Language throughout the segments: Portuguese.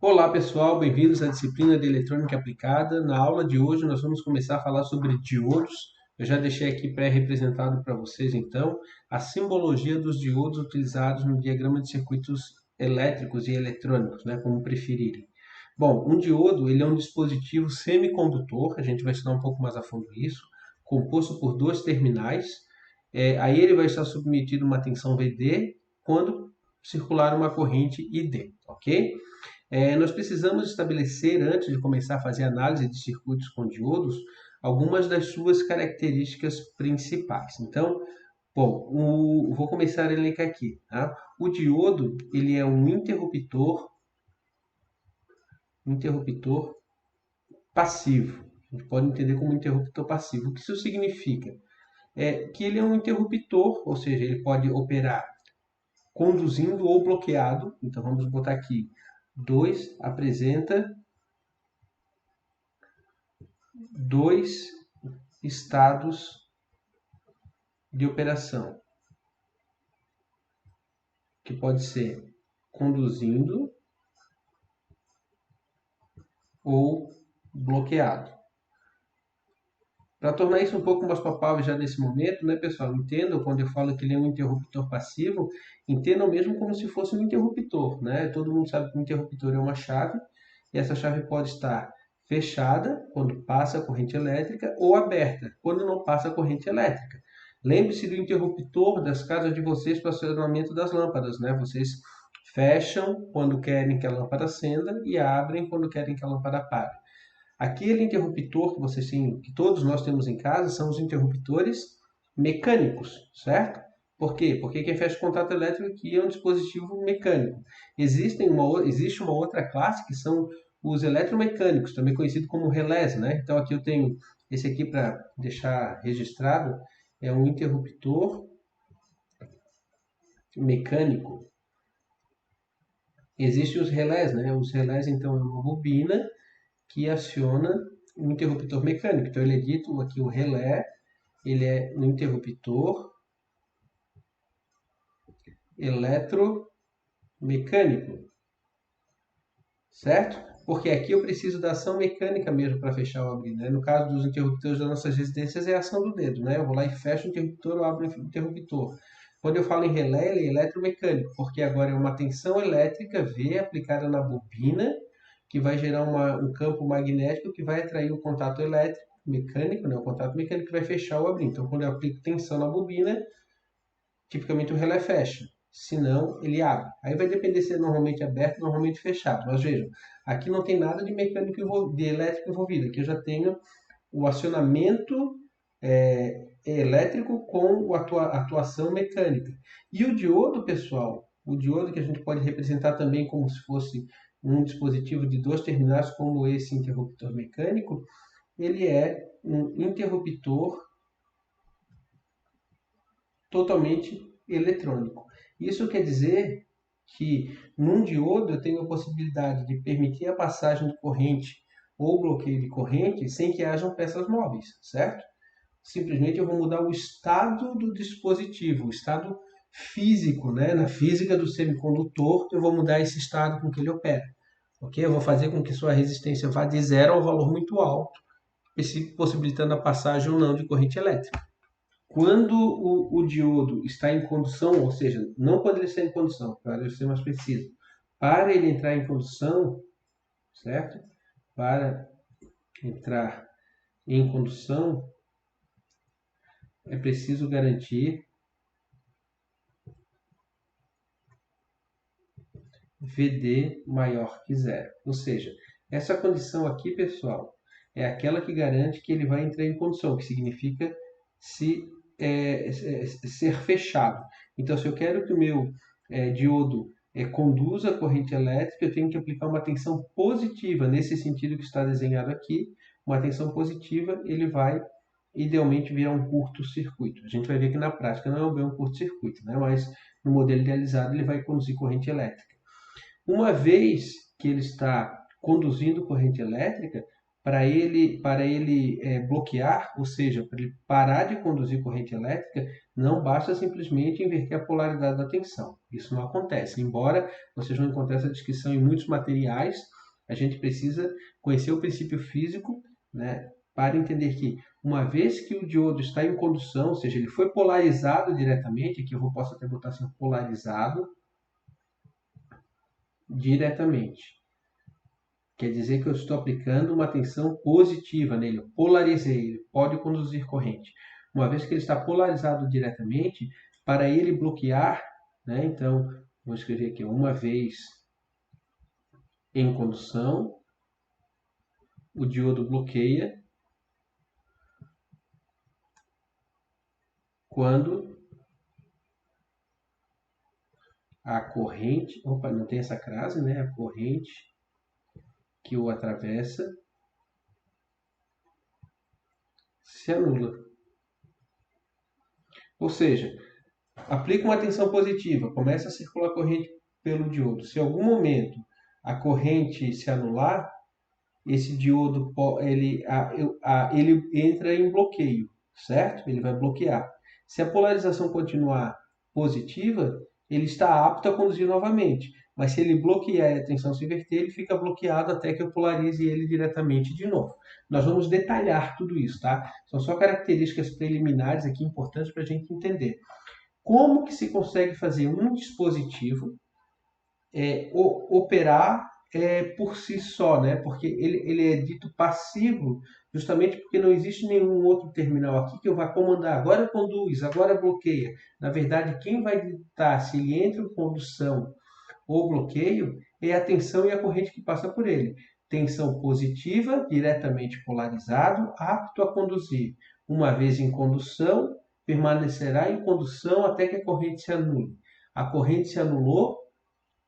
Olá pessoal, bem-vindos à disciplina de Eletrônica Aplicada. Na aula de hoje nós vamos começar a falar sobre diodos. Eu já deixei aqui pré-representado para vocês então a simbologia dos diodos utilizados no diagrama de circuitos elétricos e eletrônicos, né, como preferirem. Bom, um diodo ele é um dispositivo semicondutor, a gente vai estudar um pouco mais a fundo isso, composto por dois terminais. Aí ele vai estar submetido a uma tensão VD quando circular uma corrente ID, ok? Nós precisamos estabelecer, antes de começar a fazer análise de circuitos com diodos, algumas das suas características principais. Então, bom, vou começar a elencar aqui. Tá? O diodo ele é um interruptor passivo. A gente pode entender como interruptor passivo. O que isso significa? É que ele é um interruptor, ou seja, ele pode operar conduzindo ou bloqueado. Então, vamos botar aqui 2 apresenta dois estados de operação, que pode ser conduzindo ou bloqueado. Para tornar isso um pouco mais palpável já nesse momento, né, pessoal? Entendam quando eu falo que ele é um interruptor passivo, entendam mesmo como se fosse um interruptor, né? Todo mundo sabe que um interruptor é uma chave, e essa chave pode estar fechada quando passa a corrente elétrica ou aberta quando não passa a corrente elétrica. Lembre-se do interruptor das casas de vocês para o acionamento das lâmpadas, né? Vocês fecham quando querem que a lâmpada acenda e abrem quando querem que a lâmpada apague. Aquele interruptor que vocês têm, que todos nós temos em casa, são os interruptores mecânicos, certo? Por quê? Porque quem fecha o contato elétrico aqui é um dispositivo mecânico. Existe uma outra classe que são os eletromecânicos, também conhecido como relés, né? Então aqui eu tenho esse aqui para deixar registrado, é um interruptor mecânico. Existem os relés, né? Os relés então é uma bobina que aciona um interruptor mecânico. Então ele é dito aqui o relé, ele é um interruptor eletromecânico, certo? Porque aqui eu preciso da ação mecânica mesmo para fechar ou abrir, né? No caso dos interruptores das nossas residências é a ação do dedo, né? Eu vou lá e fecho o interruptor ou abro o interruptor. Quando eu falo em relé, ele é eletromecânico, porque agora é uma tensão elétrica V aplicada na bobina, que vai gerar um campo magnético que vai atrair o contato elétrico mecânico, né? O contato mecânico que vai fechar ou abrir. Então, quando eu aplico tensão na bobina, tipicamente o relé fecha. Se não, ele abre. Aí vai depender se é normalmente aberto ou normalmente fechado. Mas vejam, aqui não tem nada de mecânico de elétrico envolvido. Aqui eu já tenho o acionamento elétrico com a atuação mecânica. E o diodo, pessoal, o diodo que a gente pode representar também como se fosse um dispositivo de dois terminais, como esse interruptor mecânico, ele é um interruptor totalmente eletrônico. Isso quer dizer que num diodo eu tenho a possibilidade de permitir a passagem de corrente ou bloqueio de corrente sem que hajam peças móveis, certo? Simplesmente eu vou mudar o estado do dispositivo, o estado físico, né? Na física do semicondutor, eu vou mudar esse estado com que ele opera. Ok? Eu vou fazer com que sua resistência vá de zero a um valor muito alto, possibilitando a passagem ou não de corrente elétrica. Quando o diodo está em condução, ou seja, não quando ele está em condução, para eu ser mais preciso, para ele entrar em condução, certo? Para entrar em condução, é preciso garantir VD maior que zero. Ou seja, essa condição aqui, pessoal, é aquela que garante que ele vai entrar em condução, que significa ser fechado. Então, se eu quero que o meu diodo conduza a corrente elétrica, eu tenho que aplicar uma tensão positiva, nesse sentido que está desenhado aqui. Uma tensão positiva, ele vai idealmente virar um curto-circuito. A gente vai ver que na prática não é bem um curto-circuito, né? Mas no modelo idealizado ele vai conduzir corrente elétrica. Uma vez que ele está conduzindo corrente elétrica, para ele bloquear, ou seja, para ele parar de conduzir corrente elétrica, não basta simplesmente inverter a polaridade da tensão. Isso não acontece, embora vocês vão encontrar essa descrição em muitos materiais A gente precisa conhecer o princípio físico, né, para entender que uma vez que o diodo está em condução, ou seja, ele foi polarizado diretamente, aqui eu posso até botar assim, polarizado diretamente. Quer dizer que eu estou aplicando uma tensão positiva nele, eu polarizei, ele pode conduzir corrente. Uma vez que ele está polarizado diretamente, para ele bloquear, né, então, vou escrever aqui, uma vez em condução, o diodo bloqueia quando a corrente, opa, não tem essa crase, né? A corrente que o atravessa se anula. Ou seja, aplica uma tensão positiva, começa a circular a corrente pelo diodo. Se em algum momento a corrente se anular, esse diodo ele entra em bloqueio, certo? Ele vai bloquear. Se a polarização continuar positiva, ele está apto a conduzir novamente. Mas se ele bloquear e a tensão se inverter, ele fica bloqueado até que eu polarize ele diretamente de novo. Nós vamos detalhar tudo isso, tá? São só características preliminares aqui importantes para a gente entender. Como que se consegue fazer um dispositivo operar por si só, né? Porque ele é dito passivo justamente porque não existe nenhum outro terminal aqui que eu vá comandar. Agora conduz, agora bloqueia. Na verdade, quem vai ditar se ele entra em condução ou bloqueio é a tensão e a corrente que passa por ele. Tensão positiva, diretamente polarizado, apto a conduzir. Uma vez em condução, permanecerá em condução até que a corrente se anule. A corrente se anulou,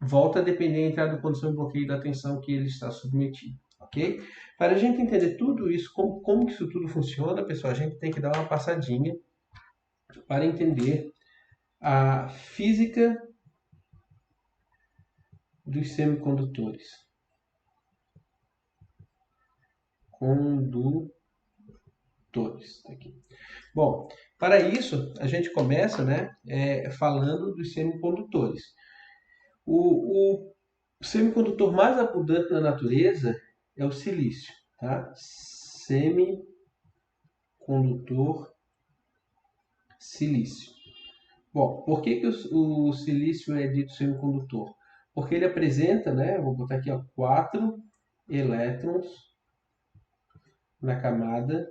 volta a depender da entrada, condição de bloqueio da tensão que ele está submetido, ok? Para a gente entender tudo isso, como que isso tudo funciona, pessoal, a gente tem que dar uma passadinha para entender a física dos semicondutores. Condutores. Aqui. Bom, para isso, a gente começa, né, falando dos semicondutores. O semicondutor mais abundante na natureza é o silício, tá? Semicondutor silício. Bom, por que o silício é dito semicondutor? Porque ele apresenta, né, vou botar aqui, ó, 4 elétrons na camada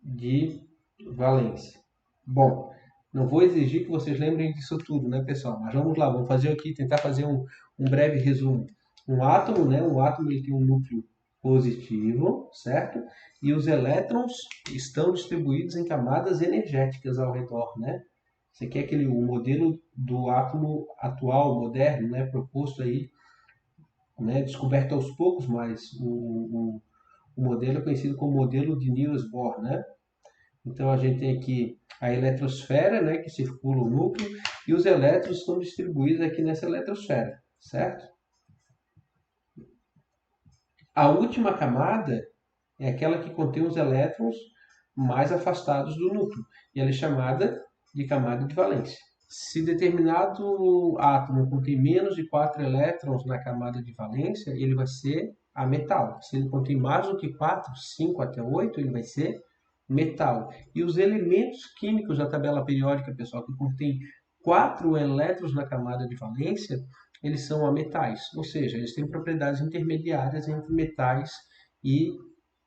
de valência. Bom, não vou exigir que vocês lembrem disso tudo, né, pessoal? Mas vamos lá, vamos fazer aqui, tentar fazer um breve resumo. Um átomo, né? Um átomo ele tem um núcleo positivo, certo? E os elétrons estão distribuídos em camadas energéticas ao redor, né? Esse aqui é o modelo do átomo atual, moderno, né? Proposto aí, né? Descoberto aos poucos, mas o modelo é conhecido como modelo de Niels Bohr, né? Então a gente tem aqui a eletrosfera, né, que circula o núcleo, e os elétrons estão distribuídos aqui nessa eletrosfera, certo? A última camada é aquela que contém os elétrons mais afastados do núcleo, e ela é chamada de camada de valência. Se determinado átomo contém menos de 4 elétrons na camada de valência, ele vai ser ametal. Se ele contém mais do que 4, 5 até 8, ele vai ser metal. E os elementos químicos da tabela periódica, pessoal, que contém 4 elétrons na camada de valência, eles são ametais, ou seja, eles têm propriedades intermediárias entre metais e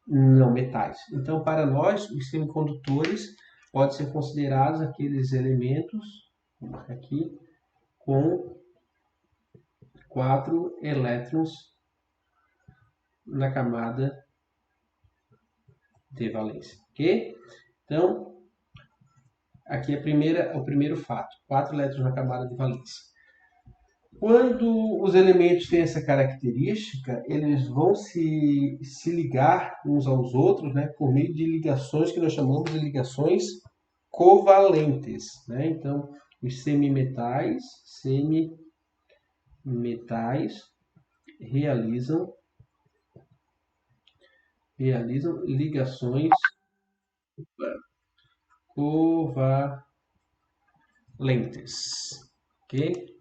não metais. Então, para nós, os semicondutores podem ser considerados aqueles elementos, vou marcar aqui, com 4 elétrons na camada de valência, ok? Então, aqui é o primeiro fato, 4 elétrons na camada de valência. Quando os elementos têm essa característica, eles vão se ligar uns aos outros, né, por meio de ligações que nós chamamos de ligações covalentes, né? Então, os semimetais realizam ligações covalentes, ok?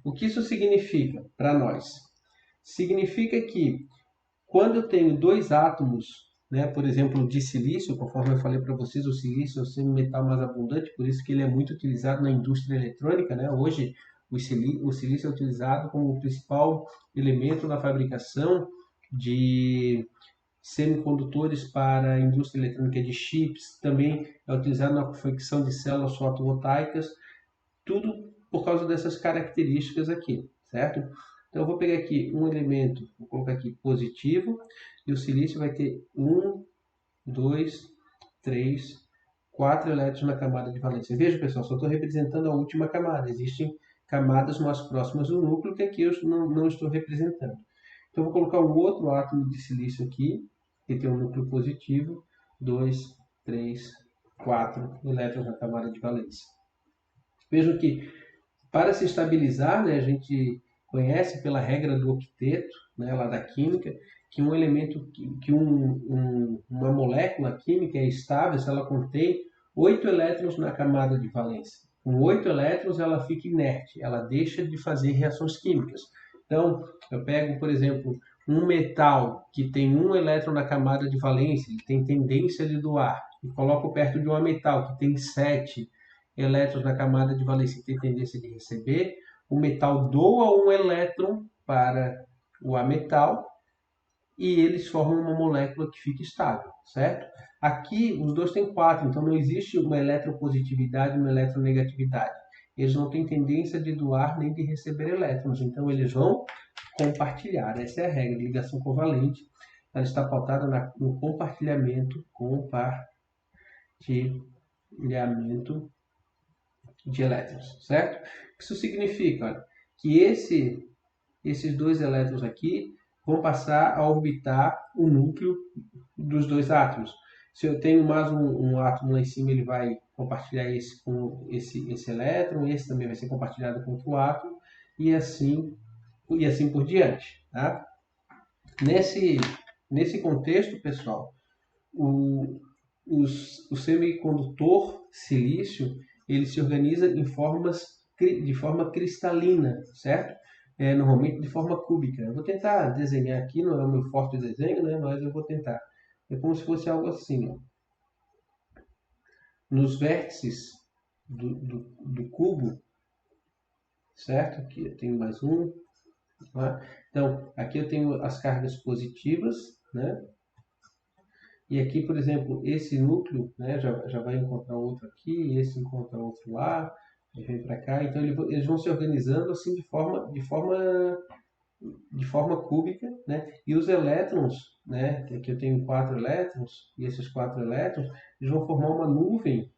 O que isso significa para nós? Significa que quando eu tenho dois átomos, né, por exemplo, de silício, conforme eu falei para vocês, o silício é o semimetal mais abundante, por isso que ele é muito utilizado na indústria eletrônica, né? Hoje, o silício é utilizado como o principal elemento na fabricação de semicondutores para a indústria eletrônica de chips, também é utilizado na confecção de células fotovoltaicas, tudo por causa dessas características aqui, certo? Então eu vou pegar aqui um elemento, vou colocar aqui positivo, e o silício vai ter 1, 2, 3, 4 elétrons na camada de valência. Veja, pessoal, só estou representando a última camada. Existem camadas mais próximas do núcleo que aqui eu não estou representando. Então eu vou colocar um outro átomo de silício aqui, que tem um núcleo positivo, 2, 3, 4 elétrons na camada de valência. Vejam que para se estabilizar, né, a gente conhece pela regra do octeto, né, lá da química, que um elemento, uma molécula química é estável se ela contém 8 elétrons na camada de valência. Com 8 elétrons ela fica inerte, ela deixa de fazer reações químicas. Então, eu pego, por exemplo, um metal que tem um elétron na camada de valência, ele tem tendência de doar, e coloco perto de um metal que tem 7 elétrons na camada de valência, que tem tendência de receber, o metal doa um elétron para o ametal e eles formam uma molécula que fica estável, certo? Aqui os dois têm 4, então não existe uma eletropositividade e uma eletronegatividade. Eles não têm tendência de doar nem de receber elétrons, então eles vão compartilhar. Essa é a regra de ligação covalente. Ela está pautada no compartilhamento de elétrons, certo? Isso significa, olha, que esses dois elétrons aqui vão passar a orbitar o núcleo dos dois átomos. Se eu tenho mais um átomo lá em cima, ele vai compartilhar esse com esse elétron, esse também vai ser compartilhado com outro átomo, e assim por diante. Tá? Nesse contexto, pessoal, o semicondutor silício ele se organiza de forma cristalina, certo? Normalmente de forma cúbica. Eu vou tentar desenhar aqui, não é o meu forte desenho, né? Mas eu vou tentar. É como se fosse algo assim, ó. Nos vértices do cubo, certo? Aqui eu tenho mais um. Tá? Então, aqui eu tenho as cargas positivas, né? E aqui, por exemplo, esse núcleo, né, já vai encontrar outro aqui, esse encontra outro lá, e vem para cá. Então eles vão se organizando assim de forma cúbica, né? E os elétrons, né, que aqui eu tenho 4 elétrons, e esses 4 elétrons, eles vão formar uma nuvem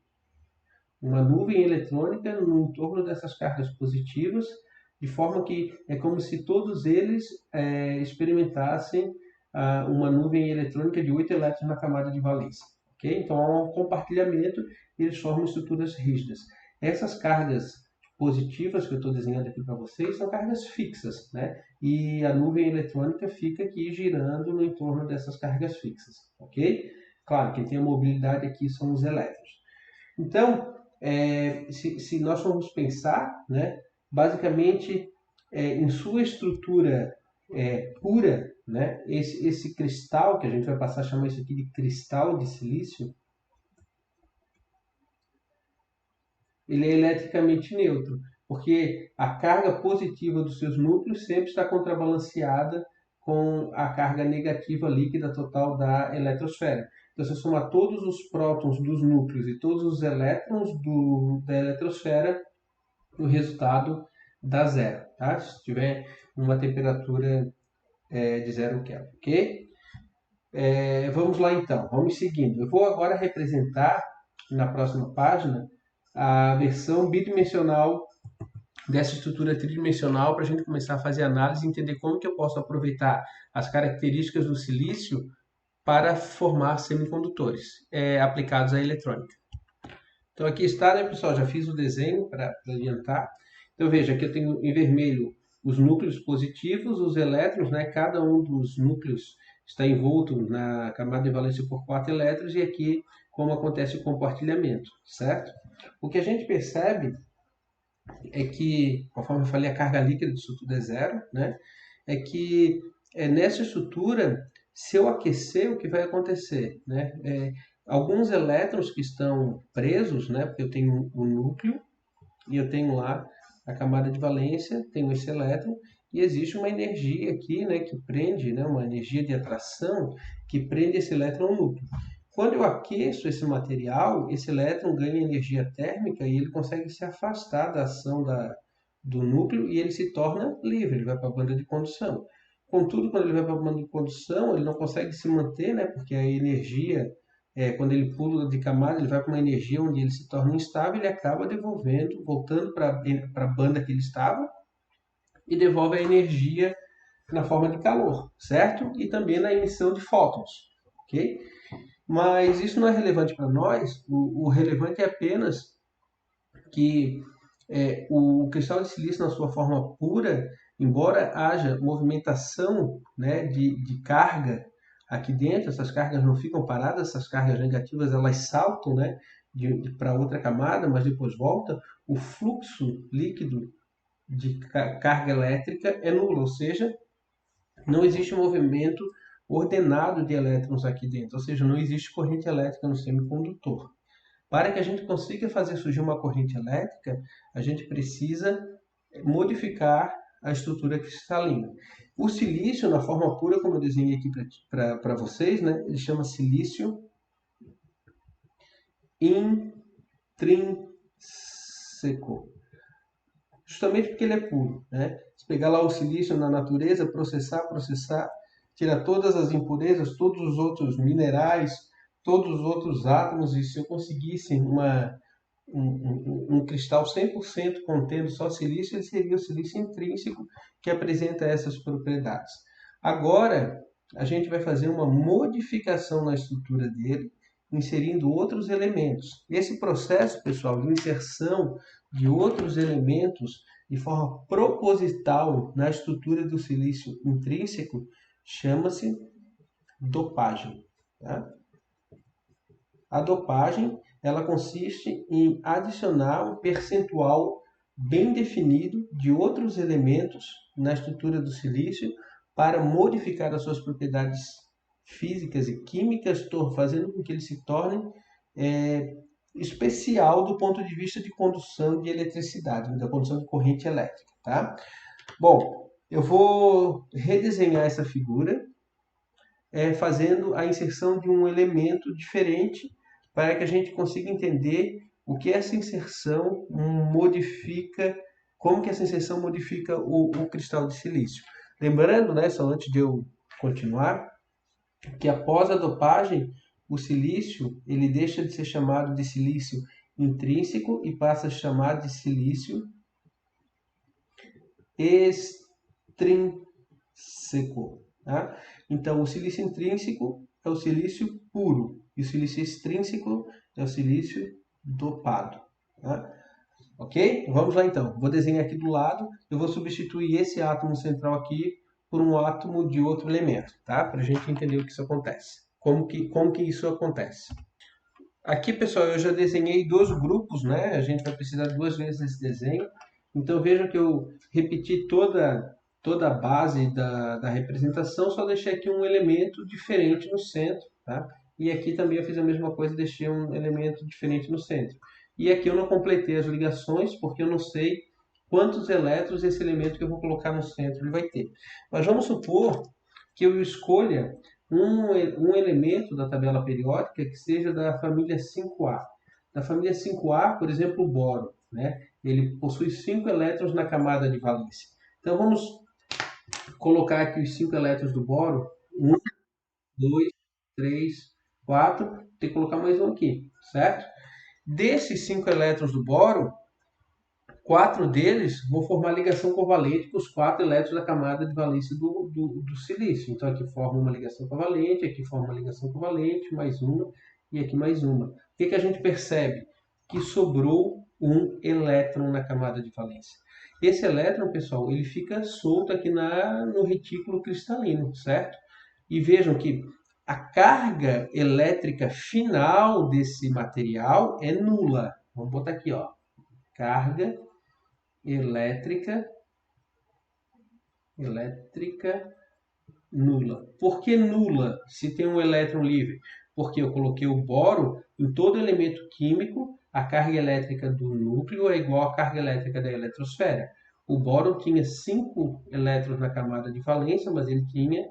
eletrônica no entorno dessas cargas positivas, de forma que é como se todos eles experimentassem uma nuvem eletrônica de 8 elétrons na camada de valência. Okay? Então há um compartilhamento e eles formam estruturas rígidas. Essas cargas positivas que eu estou desenhando aqui para vocês são cargas fixas, né? E a nuvem eletrônica fica aqui girando no entorno dessas cargas fixas, ok? Claro, quem tem a mobilidade aqui são os elétrons. Então, se nós formos pensar, né, basicamente, em sua estrutura pura, né, esse cristal, que a gente vai passar a chamar isso aqui de cristal de silício, ele é eletricamente neutro, porque a carga positiva dos seus núcleos sempre está contrabalanceada com a carga negativa líquida total da eletrosfera. Então, se eu somar todos os prótons dos núcleos e todos os elétrons da eletrosfera, o resultado dá zero, tá? Se tiver uma temperatura de 0 Kelvin, ok? Vamos lá então, vamos seguindo. Eu vou agora representar na próxima página a versão bidimensional dessa estrutura tridimensional para a gente começar a fazer análise e entender como que eu posso aproveitar as características do silício para formar semicondutores aplicados à eletrônica. Então aqui está, né, pessoal? Já fiz o desenho para adiantar. Então veja, aqui eu tenho em vermelho os núcleos positivos, os elétrons, né? Cada um dos núcleos está envolto na camada de valência por 4 elétrons e aqui como acontece o compartilhamento, certo? O que a gente percebe é que, conforme eu falei, a carga líquida disso tudo é zero, né? É que nessa estrutura, se eu aquecer, o que vai acontecer, né? Alguns elétrons que estão presos, né? Porque eu tenho o núcleo e eu tenho lá a camada de valência, tenho esse elétron, e existe uma energia aqui, né, que prende, né, uma energia de atração que prende esse elétron ao núcleo. Quando eu aqueço esse material, esse elétron ganha energia térmica e ele consegue se afastar da ação do núcleo e ele se torna livre, ele vai para a banda de condução. Contudo, quando ele vai para a banda de condução, ele não consegue se manter, né, porque a energia quando ele pula de camada, ele vai para uma energia onde ele se torna instável, ele acaba devolvendo, voltando para a banda que ele estava e devolve a energia na forma de calor, certo? E também na emissão de fótons, ok? Mas isso não é relevante para nós, o relevante é apenas que o cristal de silício na sua forma pura, embora haja movimentação, né, de carga aqui dentro, essas cargas não ficam paradas, essas cargas negativas elas saltam, né, para outra camada, mas depois volta, o fluxo líquido de carga elétrica é nulo, ou seja, não existe um movimento ordenado de elétrons aqui dentro, ou seja, não existe corrente elétrica no semicondutor. Para que a gente consiga fazer surgir uma corrente elétrica, a gente precisa modificar a estrutura cristalina. O silício, na forma pura, como eu desenhei aqui para vocês, né, ele chama silício intrínseco. Justamente porque ele é puro, né? Se pegar lá o silício na natureza, processar, tirar todas as impurezas, todos os outros minerais, todos os outros átomos, e se eu conseguisse um cristal 100% contendo só silício, ele seria o silício intrínseco, que apresenta essas propriedades. Agora, a gente vai fazer uma modificação na estrutura dele, inserindo outros elementos. Esse processo, pessoal, de inserção de outros elementos de forma proposital na estrutura do silício intrínseco chama-se dopagem. Tá? A dopagem ela consiste em adicionar um percentual bem definido de outros elementos na estrutura do silício para modificar as suas propriedades físicas e químicas, fazendo com que ele se torne especial do ponto de vista de condução de eletricidade, da condução de corrente elétrica. Tá? Bom, eu vou redesenhar essa figura fazendo a inserção de um elemento diferente para que a gente consiga entender o que essa inserção modifica, como que essa inserção modifica o cristal de silício. Lembrando, né, só antes de eu continuar, que após a dopagem, o silício ele deixa de ser chamado de silício intrínseco e passa a chamar de silício extrínseco. Tá? Então, o silício intrínseco é o silício puro e o silício extrínseco é o silício dopado. Tá? Ok? Vamos lá então. Vou desenhar aqui do lado. Eu vou substituir esse átomo central aqui por um átomo de outro elemento, tá? Para a gente entender o que isso acontece. Como que isso acontece? Aqui, pessoal, eu já desenhei dois grupos, né? A gente vai precisar duas vezes desse desenho. Então, vejam que eu repeti toda a base da representação, só deixei aqui um elemento diferente no centro, tá? E aqui também eu fiz a mesma coisa, deixei um elemento diferente no centro. E aqui eu não completei as ligações, porque eu não sei quantos elétrons esse elemento que eu vou colocar no centro ele vai ter. Mas vamos supor que eu escolha um elemento da tabela periódica que seja da família 5A. Da família 5A, por exemplo, o boro, né? Ele possui 5 elétrons na camada de valência. Então vamos colocar aqui os 5 elétrons do boro. 1, 2, 3, 4. Tem que colocar mais um aqui, certo? Desses 5 elétrons do boro, 4 deles vão formar ligação covalente com os 4 elétrons da camada de valência do silício. Então aqui forma uma ligação covalente, aqui forma uma ligação covalente, mais uma e aqui mais uma. O que a gente percebe? Que sobrou um elétron na camada de valência. Esse elétron, pessoal, ele fica solto aqui no retículo cristalino, certo? E vejam que a carga elétrica final desse material é nula. Vamos botar aqui, ó, carga elétrica nula. Por que nula se tem um elétron livre? Porque eu coloquei o boro em todo elemento químico, a carga elétrica do núcleo é igual à carga elétrica da eletrosfera. O boro tinha 5 elétrons na camada de valência, mas ele tinha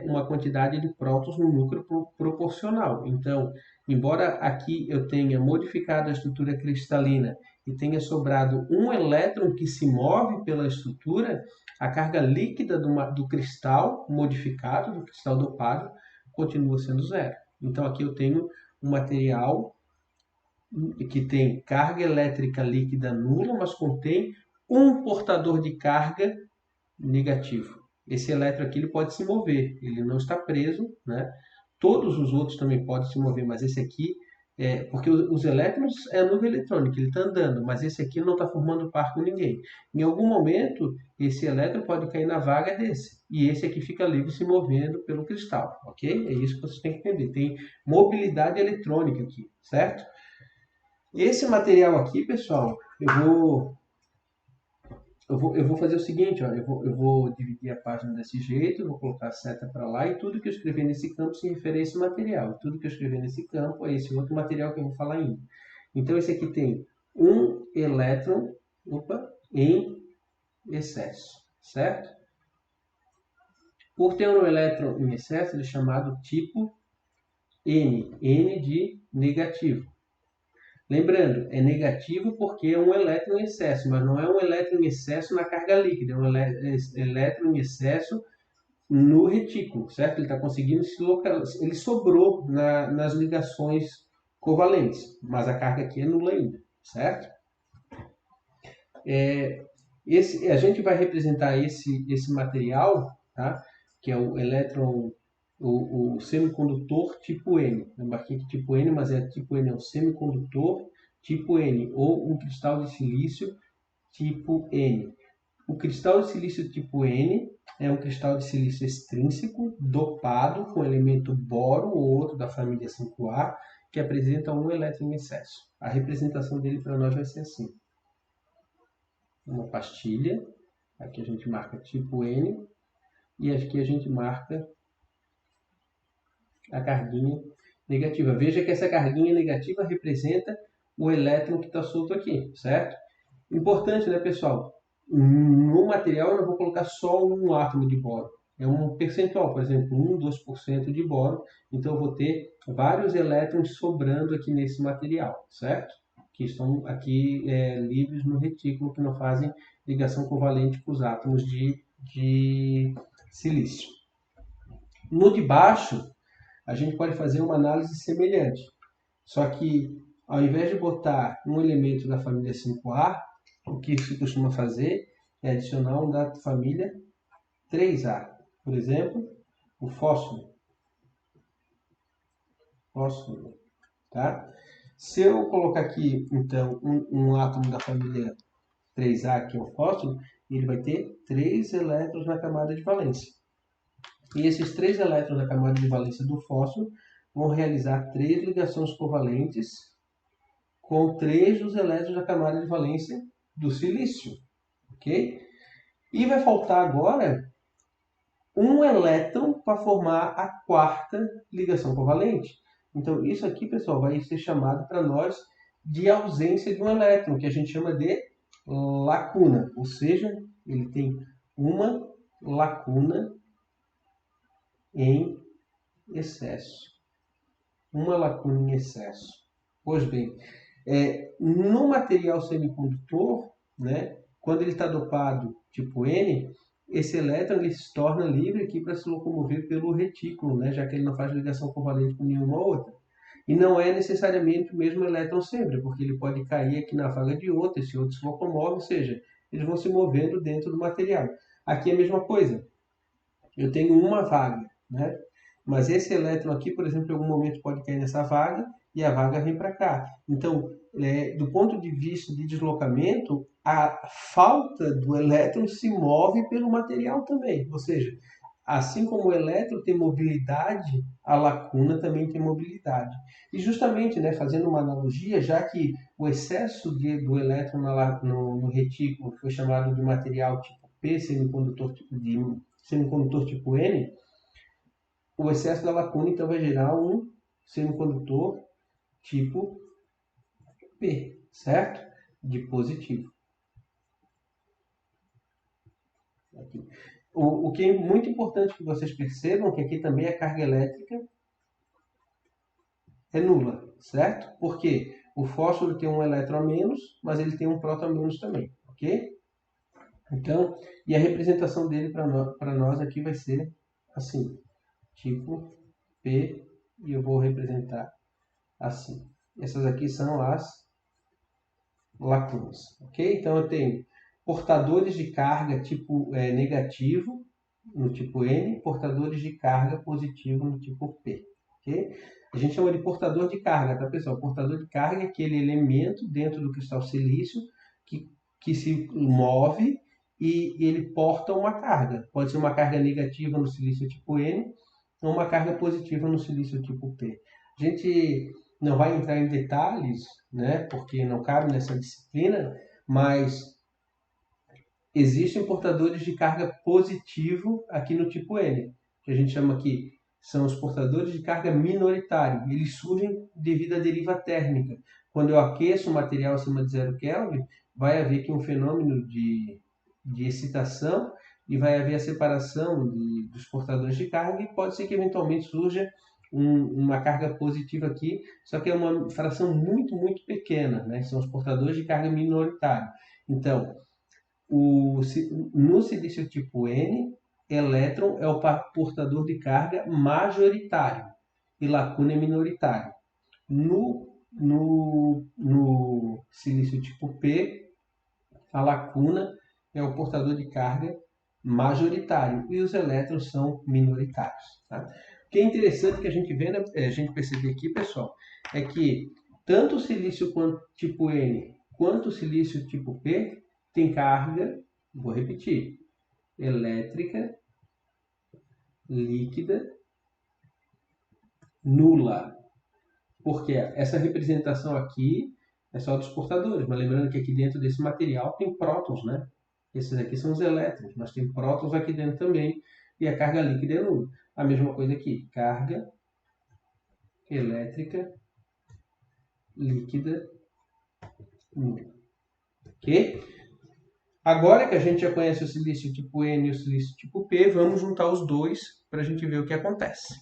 uma quantidade de prótons no núcleo proporcional. Então, embora aqui eu tenha modificado a estrutura cristalina e tenha sobrado um elétron que se move pela estrutura, a carga líquida do cristal modificado, do cristal dopado, continua sendo zero. Então aqui eu tenho um material que tem carga elétrica líquida nula, mas contém um portador de carga negativo. Esse elétron aqui ele pode se mover, ele não está preso, né? Todos os outros também podem se mover, mas esse aqui, porque os elétrons é a nuvem eletrônica, ele está andando, mas esse aqui não está formando par com ninguém. Em algum momento, esse elétron pode cair na vaga desse, e esse aqui fica livre se movendo pelo cristal, ok? É isso que vocês têm que entender. Tem mobilidade eletrônica aqui, certo? Esse material aqui, pessoal, eu vou fazer o seguinte, ó, eu vou dividir a página desse jeito, vou colocar a seta para lá e tudo que eu escrever nesse campo se refere a esse material. Tudo que eu escrever nesse campo é esse outro material que eu vou falar ainda. Então, esse aqui tem um elétron em excesso, certo? Por ter um elétron em excesso, ele é chamado tipo N, N de negativo. Lembrando, é negativo porque é um elétron em excesso, mas não é um elétron em excesso na carga líquida, é um elétron em excesso no retículo, certo? Ele está conseguindo se localizar, ele sobrou nas ligações covalentes, mas a carga aqui é nula ainda, certo? A gente vai representar esse material, tá? Que é o elétron, o semicondutor tipo N. Lembra aqui que tipo N, mas tipo N é o semicondutor tipo N, ou um cristal de silício tipo N. O cristal de silício tipo N é um cristal de silício extrínseco, dopado com o elemento boro ou outro da família 5A, que apresenta um elétron em excesso. A representação dele para nós vai ser assim. Uma pastilha, aqui a gente marca tipo N, e aqui a gente marca a carguinha negativa. Veja que essa carguinha negativa representa o elétron que está solto aqui, certo? Importante, né, pessoal? No material eu não vou colocar só um átomo de boro. É um percentual, por exemplo, 1, 2% de boro. Então eu vou ter vários elétrons sobrando aqui nesse material, certo? Que estão aqui livres no retículo, que não fazem ligação covalente com os átomos de silício. No de baixo, a gente pode fazer uma análise semelhante. Só que, ao invés de botar um elemento da família 5A, o que se costuma fazer é adicionar um da família 3A. Por exemplo, o fósforo. Tá? Se eu colocar aqui, então, um átomo da família 3A, que é o fósforo, ele vai ter 3 elétrons na camada de valência. E esses 3 elétrons na camada de valência do fósforo vão realizar 3 ligações covalentes com 3 dos elétrons da camada de valência do silício. Ok? E vai faltar agora um elétron para formar a 4ª ligação covalente. Então, isso aqui, pessoal, vai ser chamado para nós de ausência de um elétron, que a gente chama de lacuna. Ou seja, ele tem uma lacuna em excesso. Uma lacuna em excesso. Pois bem, no material semicondutor, né, quando ele está dopado tipo N, esse elétron ele se torna livre aqui para se locomover pelo retículo, né, já que ele não faz ligação covalente com nenhuma outra. E não é necessariamente o mesmo elétron sempre, porque ele pode cair aqui na vaga de outro, esse outro se locomove, ou seja, eles vão se movendo dentro do material. Aqui é a mesma coisa. Eu tenho uma vaga, né? Mas esse elétron aqui, por exemplo, em algum momento pode cair nessa vaga e a vaga vem para cá. Então, do ponto de vista de deslocamento, a falta do elétron se move pelo material também. Ou seja, assim como o elétron tem mobilidade, a lacuna também tem mobilidade. E justamente, né, fazendo uma analogia, já que o excesso do elétron no retículo foi chamado de material tipo P, semicondutor tipo N, o excesso da lacuna então vai gerar um semicondutor tipo P, certo? De positivo. Aqui. O que é muito importante que vocês percebam é que aqui também a carga elétrica é nula, certo? Porque o fósforo tem um elétron a menos, mas ele tem um próton a menos também, ok? Então, e a representação dele para nós aqui vai ser assim, tipo P, e eu vou representar assim. Essas aqui são as lacunas, ok? Então eu tenho portadores de carga tipo negativo no tipo N, portadores de carga positivo no tipo P, ok? A gente chama de portador de carga, tá, pessoal? Portador de carga é aquele elemento dentro do cristal silício que se move e ele porta uma carga. Pode ser uma carga negativa no silício tipo N ou uma carga positiva no silício tipo P. A gente não vai entrar em detalhes, né, porque não cabe nessa disciplina, mas existem portadores de carga positivo aqui no tipo N, que a gente chama aqui, são os portadores de carga minoritária. Eles surgem devido à deriva térmica. Quando eu aqueço o material acima de 0 Kelvin, vai haver aqui um fenômeno de excitação e vai haver a separação dos portadores de carga e pode ser que eventualmente surja uma carga positiva aqui, só que é uma fração muito, muito pequena, né? São os portadores de carga minoritária. Então, no silício tipo N, elétron é o portador de carga majoritário e lacuna é minoritário. No silício tipo P, a lacuna é o portador de carga majoritário e os elétrons são minoritários. Tá? O que é interessante que a gente vê, né, a gente perceber aqui, pessoal, é que tanto o silício tipo N quanto o silício tipo P tem carga, vou repetir, elétrica líquida nula. Porque essa representação aqui é só dos portadores, mas lembrando que aqui dentro desse material tem prótons, né? Esses aqui são os elétrons, mas tem prótons aqui dentro também, e a carga líquida é nula. A mesma coisa aqui, carga elétrica líquida nula. Ok? Agora que a gente já conhece o silício tipo N e o silício tipo P, vamos juntar os dois para a gente ver o que acontece.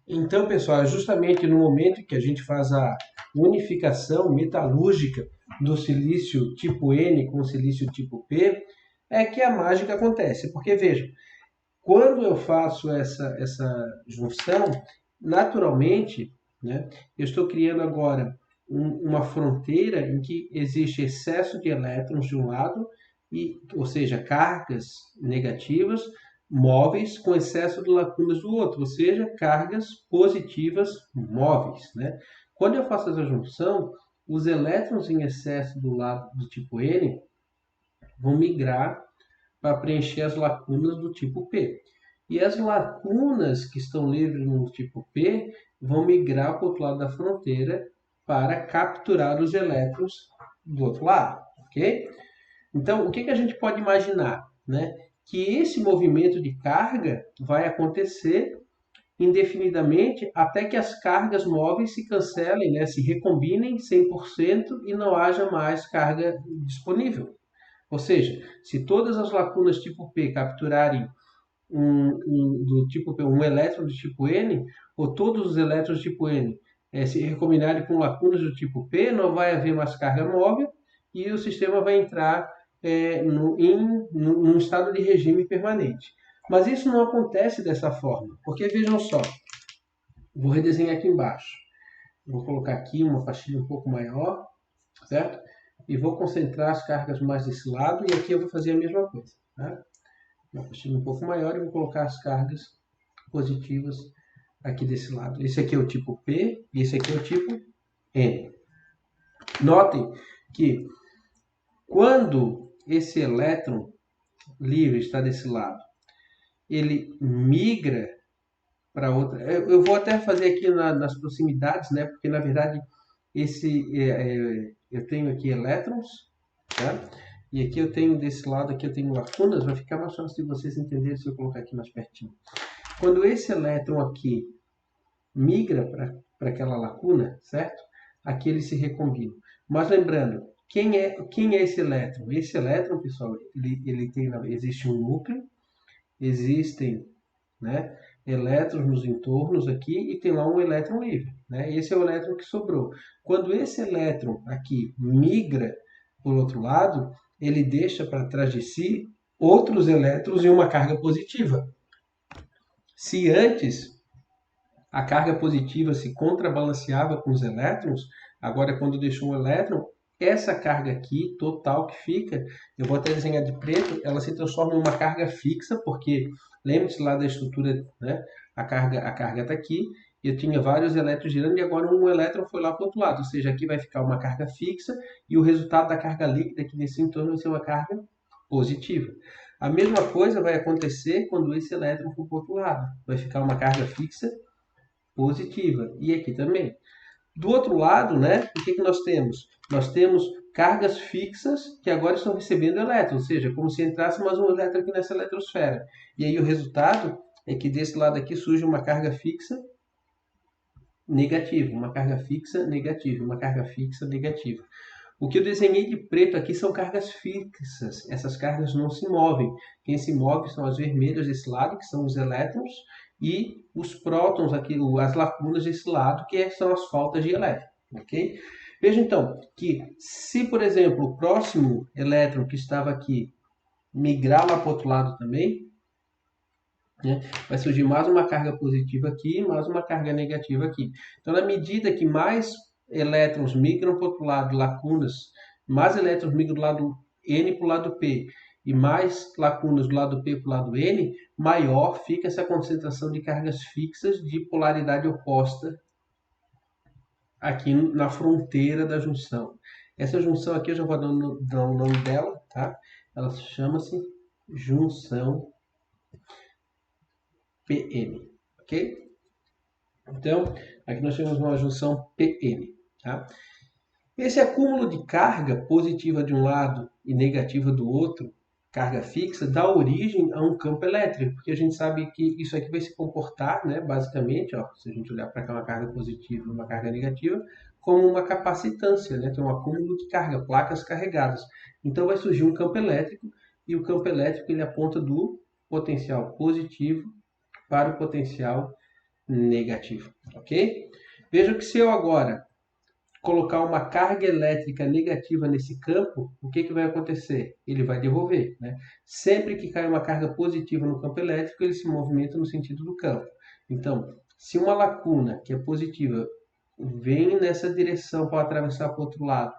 Então, pessoal, é justamente no momento que a gente faz a unificação metalúrgica do silício tipo N com o silício tipo P, é que a mágica acontece. Porque, vejam, quando eu faço essa junção, naturalmente, né, eu estou criando agora uma fronteira em que existe excesso de elétrons de um lado, ou seja, cargas negativas, móveis com excesso de lacunas do outro, ou seja, cargas positivas móveis. Né? Quando eu faço essa junção, os elétrons em excesso do lado do tipo N vão migrar para preencher as lacunas do tipo P. E as lacunas que estão livres no tipo P vão migrar para o outro lado da fronteira para capturar os elétrons do outro lado, ok? Então, o que a gente pode imaginar? Né? Que esse movimento de carga vai acontecer indefinidamente até que as cargas móveis se cancelem, né? Se recombinem 100% e não haja mais carga disponível. Ou seja, se todas as lacunas tipo P capturarem do tipo P, um elétron do tipo N, ou todos os elétrons do tipo N se recombinarem com lacunas do tipo P, não vai haver mais carga móvel e o sistema vai entrar num estado de regime permanente. Mas isso não acontece dessa forma, porque vejam só, vou redesenhar aqui embaixo. Vou colocar aqui uma pastilha um pouco maior, certo? E vou concentrar as cargas mais desse lado, e aqui eu vou fazer a mesma coisa. Tá? Uma pastilha um pouco maior e vou colocar as cargas positivas aqui desse lado. Esse aqui é o tipo P e esse aqui é o tipo N. Notem que quando esse elétron livre está desse lado, ele migra para outra. Eu vou até fazer aqui nas proximidades, né? Porque na verdade eu tenho aqui elétrons, tá? E aqui eu tenho, desse lado aqui eu tenho lacunas, vai ficar mais fácil de vocês entenderem se eu colocar aqui mais pertinho. Quando esse elétron aqui migra para aquela lacuna, certo? Aqui eles se recombinam. Mas lembrando, quem é esse elétron? Esse elétron, pessoal, existe um núcleo, existem, né, elétrons nos entornos aqui e tem lá um elétron livre, né? Esse é o elétron que sobrou. Quando esse elétron aqui migra para o outro lado, ele deixa para trás de si outros elétrons e uma carga positiva. Se antes a carga positiva se contrabalanceava com os elétrons, agora quando deixou um elétron, essa carga aqui, total que fica, eu vou até desenhar de preto, ela se transforma em uma carga fixa, porque lembre-se lá da estrutura, né? A carga está aqui, eu tinha vários elétrons girando e agora um elétron foi lá para o outro lado, ou seja, aqui vai ficar uma carga fixa e o resultado da carga líquida aqui nesse entorno vai ser uma carga positiva. A mesma coisa vai acontecer quando esse elétron for para o outro lado, vai ficar uma carga fixa positiva. E aqui também. Do outro lado, né, o que nós temos? Nós temos cargas fixas que agora estão recebendo elétrons, ou seja, como se entrasse mais um elétron aqui nessa eletrosfera. E aí o resultado é que desse lado aqui surge uma carga fixa negativa, uma carga fixa negativa, uma carga fixa negativa. O que eu desenhei de preto aqui são cargas fixas. Essas cargas não se movem. Quem se move são as vermelhas desse lado, que são os elétrons, e os prótons aqui, as lacunas desse lado, que são as faltas de elétron. Ok? Veja então que se, por exemplo, o próximo elétron que estava aqui migrar lá para o outro lado também, né, vai surgir mais uma carga positiva aqui e mais uma carga negativa aqui. Então, na medida que mais elétrons migram para o outro lado, lacunas, mais elétrons migram do lado N para o lado P e mais lacunas do lado P para o lado N, maior fica essa concentração de cargas fixas de polaridade oposta aqui na fronteira da junção. Essa junção aqui eu já vou dar o nome dela, tá? Ela chama-se junção PN, ok? Então, aqui nós temos uma junção PN, tá? Esse acúmulo de carga positiva de um lado e negativa do outro, carga fixa, dá origem a um campo elétrico, porque a gente sabe que isso aqui vai se comportar, né, basicamente, ó, se a gente olhar para cá uma carga positiva e uma carga negativa, como uma capacitância, né, tem um acúmulo de carga, placas carregadas. Então vai surgir um campo elétrico e o campo elétrico ele aponta do potencial positivo para o potencial negativo, ok? Veja que se eu agora colocar uma carga elétrica negativa nesse campo, o que vai acontecer? Ele vai devolver, né? Sempre que cai uma carga positiva no campo elétrico, ele se movimenta no sentido do campo. Então, se uma lacuna que é positiva vem nessa direção para atravessar para o outro lado,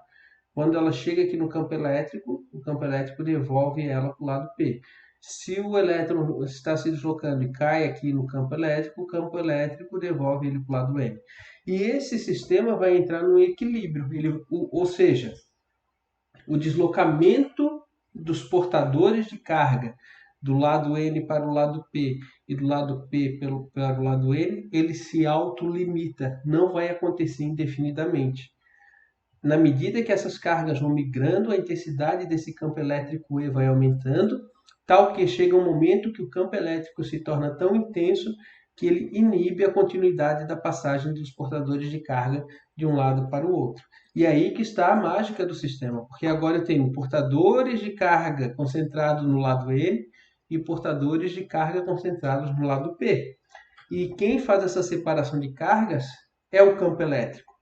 quando ela chega aqui no campo elétrico, o campo elétrico devolve ela para o lado P. Se o elétron está se deslocando e cai aqui no campo elétrico, o campo elétrico devolve ele para o lado N. E esse sistema vai entrar no equilíbrio, ou seja, o deslocamento dos portadores de carga do lado N para o lado P e do lado P para o lado N, ele se autolimita, não vai acontecer indefinidamente. Na medida que essas cargas vão migrando, a intensidade desse campo elétrico E vai aumentando, tal que chega um momento que o campo elétrico se torna tão intenso que ele inibe a continuidade da passagem dos portadores de carga de um lado para o outro. E é aí que está a mágica do sistema, porque agora eu tenho portadores de carga concentrados no lado N e portadores de carga concentrados no lado P. E quem faz essa separação de cargas é o campo elétrico.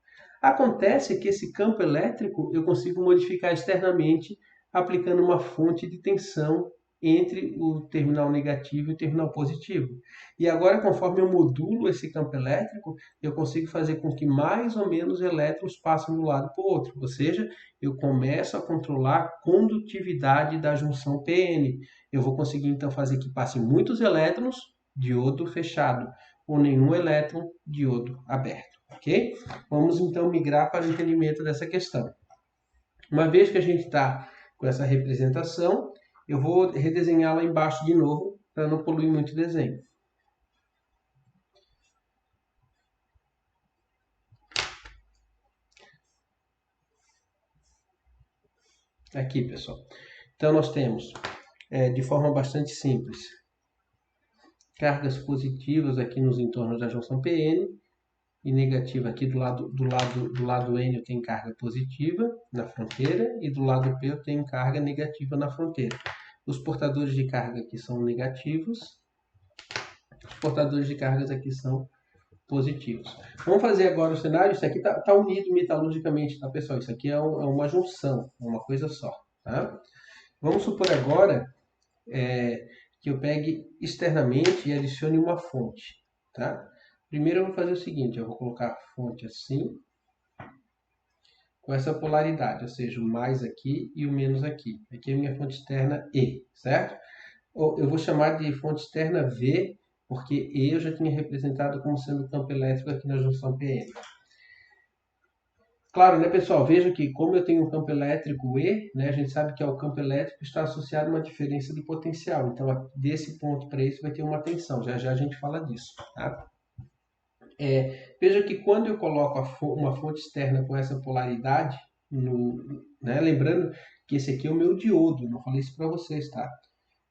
Acontece que esse campo elétrico eu consigo modificar externamente aplicando uma fonte de tensão entre o terminal negativo e o terminal positivo. E agora, conforme eu modulo esse campo elétrico, eu consigo fazer com que mais ou menos elétrons passem de um lado para o outro. Ou seja, eu começo a controlar a condutividade da junção PN. Eu vou conseguir, então, fazer que passem muitos elétrons, diodo fechado, ou nenhum elétron, diodo aberto. Ok? Vamos então migrar para o entendimento dessa questão. Uma vez que a gente está com essa representação, eu vou redesenhar lá embaixo de novo, para não poluir muito o desenho. Aqui, pessoal. Então, nós temos, de forma bastante simples, cargas positivas aqui nos entornos da junção PN e negativa aqui do lado N eu tenho carga positiva na fronteira e do lado P eu tenho carga negativa na fronteira. Os portadores de carga aqui são negativos, os portadores de cargas aqui são positivos. Vamos fazer agora o cenário. Isso aqui está unido metalurgicamente, tá, pessoal? Isso aqui é uma junção, uma coisa só, tá? Vamos supor agora que eu pegue externamente e adicione uma fonte, tá? Primeiro eu vou fazer o seguinte, eu vou colocar a fonte assim, com essa polaridade, ou seja, o mais aqui e o menos aqui. Aqui é a minha fonte externa E, certo? Eu vou chamar de fonte externa V, porque E eu já tinha representado como sendo o campo elétrico aqui na junção PN. Claro, né, pessoal? Veja que como eu tenho um campo elétrico E, né, a gente sabe que ao campo elétrico está associado uma diferença de potencial. Então, desse ponto para esse vai ter uma tensão. Já já a gente fala disso, tá? Veja que quando eu coloco uma fonte externa com essa polaridade, né, lembrando que esse aqui é o meu diodo, não falei isso para vocês, tá?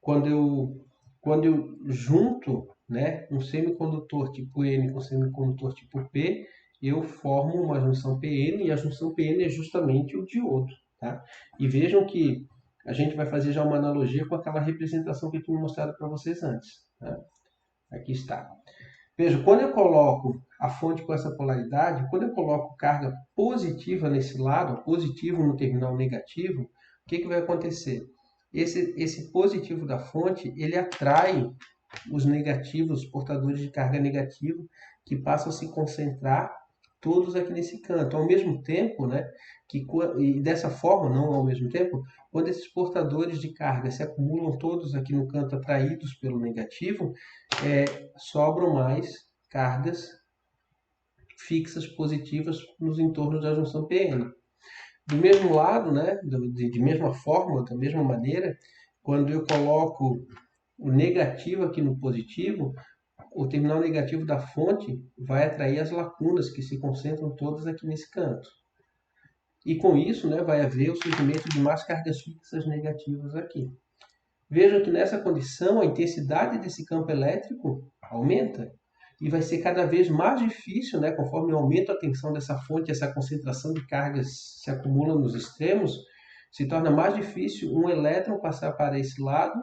Quando eu junto, né, um semicondutor tipo N com semicondutor tipo P, eu formo uma junção PN, e a junção PN é justamente o diodo, tá? E vejam que a gente vai fazer já uma analogia com aquela representação que eu tinha mostrado para vocês antes, tá? Aqui está. Veja, quando eu coloco a fonte com essa polaridade, quando eu coloco carga positiva nesse lado, positivo no terminal negativo, o que vai acontecer? Esse positivo da fonte, ele atrai os negativos, os portadores de carga negativa, que passam a se concentrar todos aqui nesse canto. Ao mesmo tempo, né, e dessa forma, não ao mesmo tempo, quando esses portadores de carga se acumulam todos aqui no canto atraídos pelo negativo, sobram mais cargas fixas positivas nos entornos da junção PN. Do mesmo lado, né, de mesma forma, da mesma maneira, quando eu coloco o negativo aqui no positivo, o terminal negativo da fonte vai atrair as lacunas que se concentram todas aqui nesse canto. E com isso, né, vai haver o surgimento de mais cargas fixas negativas aqui. Vejam que nessa condição a intensidade desse campo elétrico aumenta e vai ser cada vez mais difícil, né, conforme eu aumento a tensão dessa fonte, essa concentração de cargas se acumula nos extremos, se torna mais difícil um elétron passar para esse lado,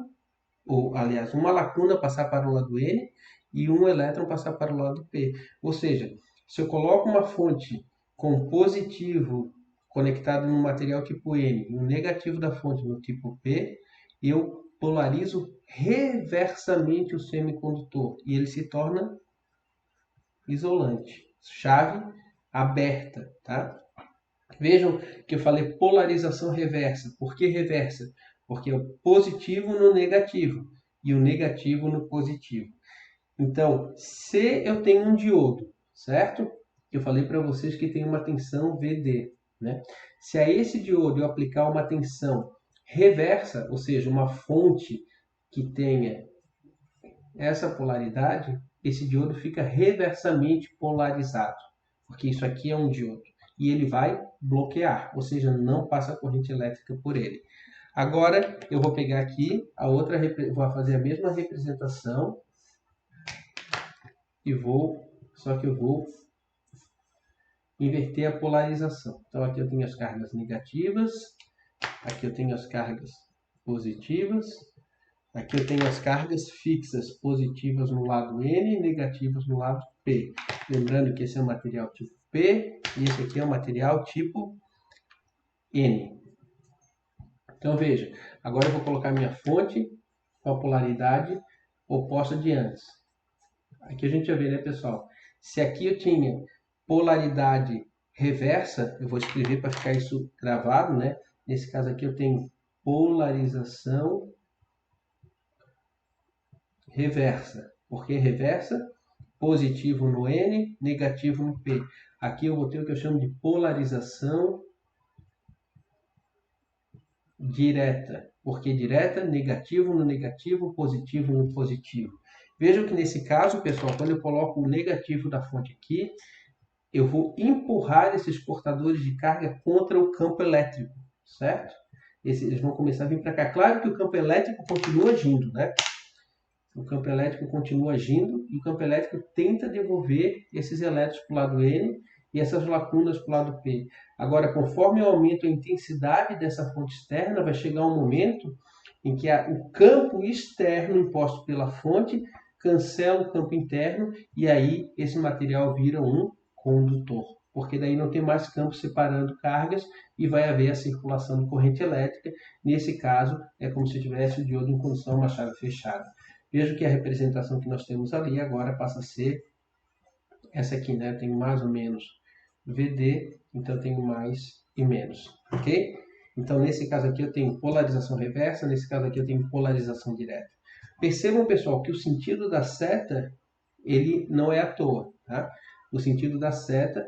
ou aliás, uma lacuna passar para o lado N e um elétron passar para o lado P. Ou seja, se eu coloco uma fonte com positivo conectado no material tipo N e um negativo da fonte no tipo P, eu polarizo reversamente o semicondutor e ele se torna isolante, chave aberta, tá? Vejam que eu falei polarização reversa. Por que reversa? Porque é o positivo no negativo e o negativo no positivo. Então, se eu tenho um diodo, certo? Eu falei para vocês que tem uma tensão VD, né? Se a esse diodo eu aplicar uma tensão reversa, ou seja, uma fonte que tenha essa polaridade, esse diodo fica reversamente polarizado, porque isso aqui é um diodo. E ele vai bloquear, ou seja, não passa corrente elétrica por ele. Agora, eu vou pegar aqui vou fazer a mesma representação e só que eu vou inverter a polarização. Então, aqui eu tenho as cargas negativas, aqui eu tenho as cargas positivas, aqui eu tenho as cargas fixas positivas no lado N e negativas no lado P. Lembrando que esse é o material tipo P e esse aqui é o material tipo N. Então veja, agora eu vou colocar minha fonte com a polaridade oposta de antes. Aqui a gente já vê, né, pessoal? Se aqui eu tinha polaridade reversa, eu vou escrever para ficar isso gravado, né? Nesse caso aqui eu tenho polarização reversa. Por que reversa? Positivo no N, negativo no P. Aqui eu vou ter o que eu chamo de polarização direta. Por que direta? Negativo no negativo, positivo no positivo. Vejam que nesse caso, pessoal, quando eu coloco o negativo da fonte aqui, eu vou empurrar esses portadores de carga contra o campo elétrico, certo? eles vão começar a vir para cá. Claro que o campo elétrico continua agindo, né? O campo elétrico continua agindo e o campo elétrico tenta devolver esses elétrons para o lado N e essas lacunas para o lado P. Agora, conforme eu aumento a intensidade dessa fonte externa, vai chegar um momento em que o campo externo imposto pela fonte cancela o campo interno e aí esse material vira um condutor, porque daí não tem mais campo separando cargas e vai haver a circulação de corrente elétrica. Nesse caso, é como se tivesse o diodo em condução, uma chave fechada. Veja que a representação que nós temos ali agora passa a ser essa aqui, né? Eu tenho mais ou menos VD, então eu tenho mais e menos, ok? Então, nesse caso aqui eu tenho polarização reversa, nesse caso aqui eu tenho polarização direta. Percebam, pessoal, que o sentido da seta, ele não é à toa, tá? O sentido da seta,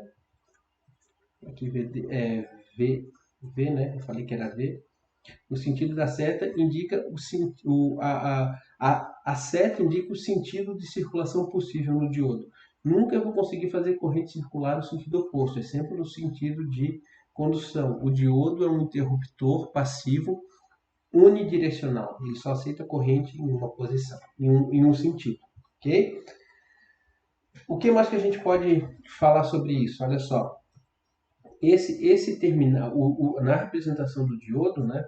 aqui VD, V, né? Eu falei que era V. O sentido da seta indica a seta indica o sentido de circulação possível no diodo. Nunca eu vou conseguir fazer corrente circular no sentido oposto, é sempre no sentido de condução. O diodo é um interruptor passivo unidirecional, ele só aceita corrente em uma posição, em um sentido, ok? O que mais que a gente pode falar sobre isso? Olha só, esse terminal, na representação do diodo, né?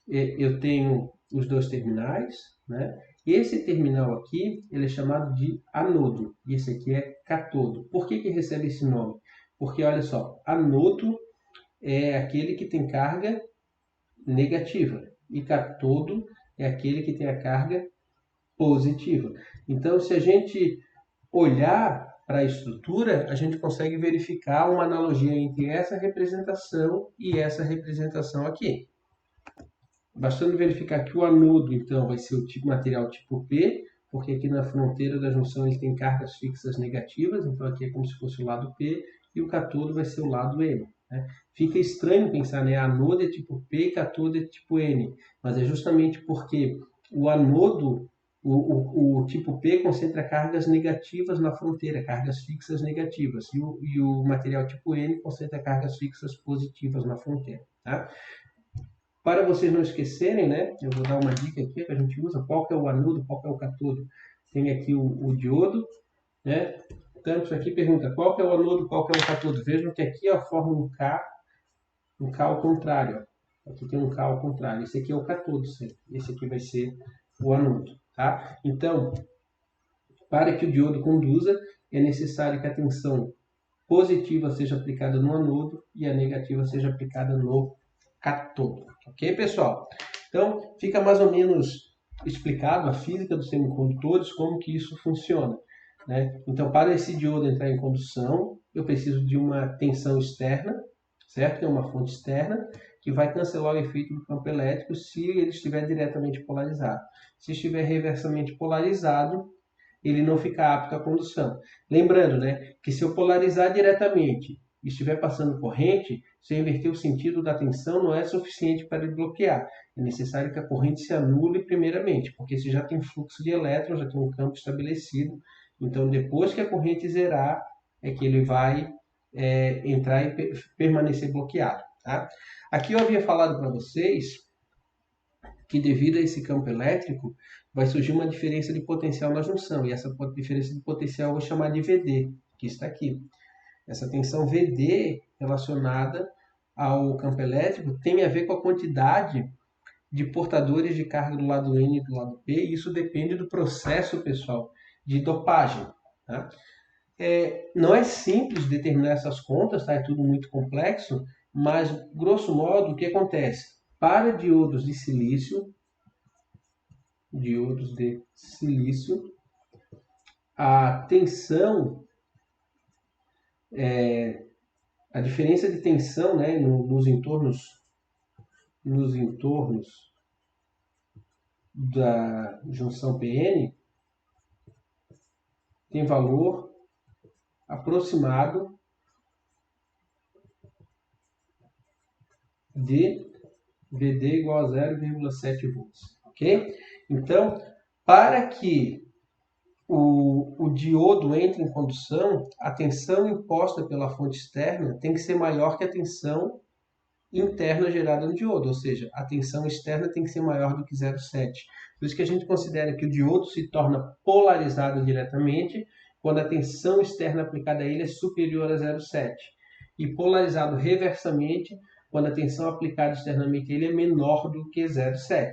Eu tenho os dois terminais, né? Esse terminal aqui, ele é chamado de anodo, e esse aqui é catodo. Por que recebe esse nome? Porque, olha só, anodo é aquele que tem carga negativa, e catodo é aquele que tem a carga positiva. Então, se a gente olhar para a estrutura, a gente consegue verificar uma analogia entre essa representação e essa representação aqui. Bastando verificar que o anodo, então, vai ser o material tipo P, porque aqui na fronteira da junção ele tem cargas fixas negativas, então aqui é como se fosse o lado P, e o catodo vai ser o lado N. Né? Fica estranho pensar, né? Anodo é tipo P e catodo é tipo N, mas é justamente porque o anodo, o tipo P concentra cargas negativas na fronteira, cargas fixas negativas, e o material tipo N concentra cargas fixas positivas na fronteira. Tá? Para vocês não esquecerem, né, eu vou dar uma dica aqui que a gente usa, qual que é o anodo, qual que é o catodo. Tem aqui o diodo, né? Tanto aqui pergunta qual que é o anodo, qual que é o catodo. Vejam que aqui ó, forma um K ao contrário. Ó. Aqui tem um K ao contrário. Esse aqui é o catodo, esse aqui vai ser o anodo. Tá? Então, para que o diodo conduza, é necessário que a tensão positiva seja aplicada no anodo e a negativa seja aplicada no catodo. Ok, pessoal? Então, fica mais ou menos explicado a física dos semicondutores, como que isso funciona. Né? Então, para esse diodo entrar em condução, eu preciso de uma tensão externa, certo? Que é uma fonte externa, que vai cancelar o efeito do campo elétrico se ele estiver diretamente polarizado. Se estiver reversamente polarizado, ele não fica apto à condução. Lembrando, né, que se eu polarizar diretamente e estiver passando corrente, se eu inverter o sentido da tensão, não é suficiente para ele bloquear. É necessário que a corrente se anule primeiramente, porque se já tem fluxo de elétrons, já tem um campo estabelecido, então depois que a corrente zerar, é que ele vai entrar e permanecer bloqueado. Tá? Aqui eu havia falado para vocês que devido a esse campo elétrico, vai surgir uma diferença de potencial na junção, e essa diferença de potencial eu vou chamar de VD, que está aqui. Essa tensão VD relacionada ao campo elétrico tem a ver com a quantidade de portadores de carga do lado N e do lado P, e isso depende do processo, pessoal, de dopagem. Tá? Não é simples determinar essas contas, tá? É tudo muito complexo, mas, grosso modo, o que acontece? Para diodos de silício, a tensão, a diferença de tensão, né, nos entornos da junção PN tem valor aproximado de VD igual a 0,7 volts, ok? Então, para que o diodo entre em condução, a tensão imposta pela fonte externa tem que ser maior que a tensão interna gerada no diodo, ou seja, a tensão externa tem que ser maior do que 0,7. Por isso que a gente considera que o diodo se torna polarizado diretamente quando a tensão externa aplicada a ele é superior a 0,7. E polarizado reversamente quando a tensão aplicada externamente a ele é menor do que 0,7.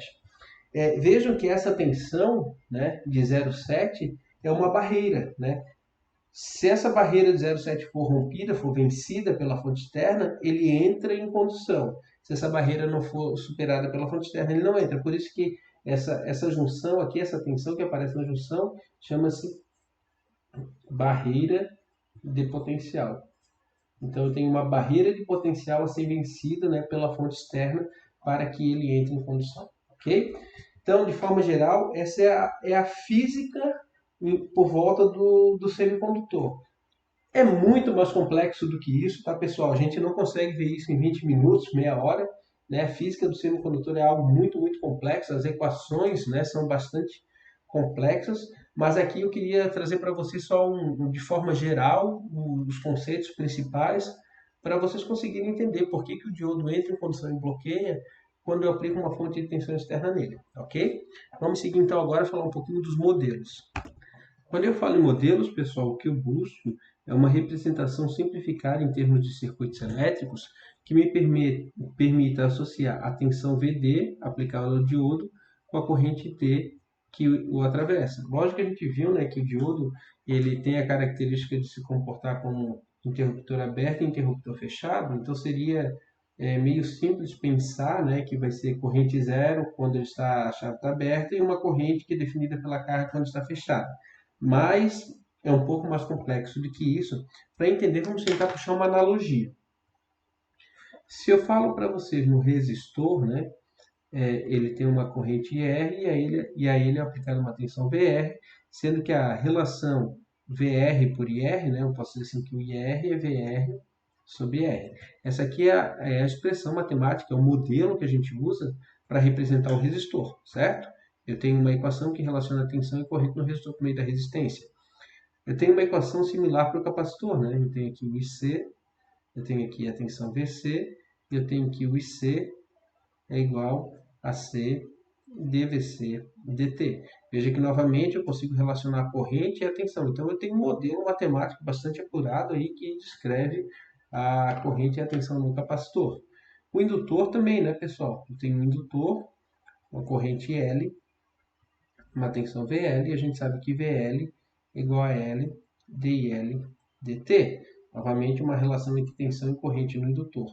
Vejam que essa tensão, né, de 0,7 é uma barreira, né? Se essa barreira de 0,7 for rompida, for vencida pela fonte externa, ele entra em condução. Se essa barreira não for superada pela fonte externa, ele não entra. Por isso que essa junção aqui, essa tensão que aparece na junção, chama-se barreira de potencial. Então, eu tenho uma barreira de potencial a ser vencida, né, pela fonte externa para que ele entre em condução. Ok? Então, de forma geral, essa é a física por volta do semicondutor. É muito mais complexo do que isso, tá, pessoal? A gente não consegue ver isso em 20 minutos, meia hora. Né? A física do semicondutor é algo muito, muito complexo. As equações, né, são bastante complexas. Mas aqui eu queria trazer para vocês só, de forma geral, os conceitos principais para vocês conseguirem entender por que o diodo entra em condução e bloqueia quando eu aplico uma fonte de tensão externa nele, ok? Vamos seguir então agora a falar um pouquinho dos modelos. Quando eu falo em modelos, pessoal, o que eu busco é uma representação simplificada em termos de circuitos elétricos que me permita associar a tensão VD aplicada ao diodo com a corrente T que o atravessa. Lógico que a gente viu, né, que o diodo ele tem a característica de se comportar como interruptor aberto e interruptor fechado, então seria meio simples pensar, né, que vai ser corrente zero quando a chave está aberta e uma corrente que é definida pela carga quando está fechada. Mas é um pouco mais complexo do que isso. Para entender, vamos tentar puxar uma analogia. Se eu falo para vocês no resistor, né, ele tem uma corrente IR e a ele é aplicada uma tensão VR, sendo que a relação VR por IR, né, eu posso dizer assim que o IR é VR sobre IR. Essa aqui é a expressão matemática, é o modelo que a gente usa para representar o resistor, certo? Eu tenho uma equação que relaciona a tensão e corrente no resistor por meio da resistência. Eu tenho uma equação similar para o capacitor, né? Eu tenho aqui o IC, eu tenho aqui a tensão VC, e eu tenho aqui o IC é igual a C dVC dt. Veja que novamente eu consigo relacionar a corrente e a tensão. Então eu tenho um modelo matemático bastante apurado aí que descreve a corrente e a tensão no capacitor. O indutor também, né, pessoal? Eu tenho um indutor, uma corrente L, uma tensão VL, e a gente sabe que VL é igual a L dIL dt. Novamente, uma relação entre tensão e corrente no indutor.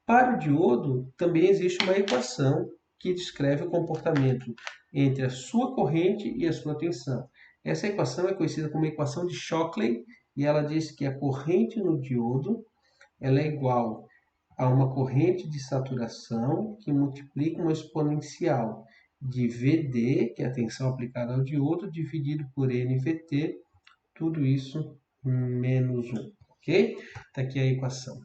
Para o diodo, também existe uma equação que descreve o comportamento entre a sua corrente e a sua tensão. Essa equação é conhecida como equação de Shockley, e ela diz que a corrente no diodo ela é igual a uma corrente de saturação que multiplica uma exponencial de VD, que é a tensão aplicada ao diodo, dividido por NVT, tudo isso menos 1, ok? Está aqui a equação.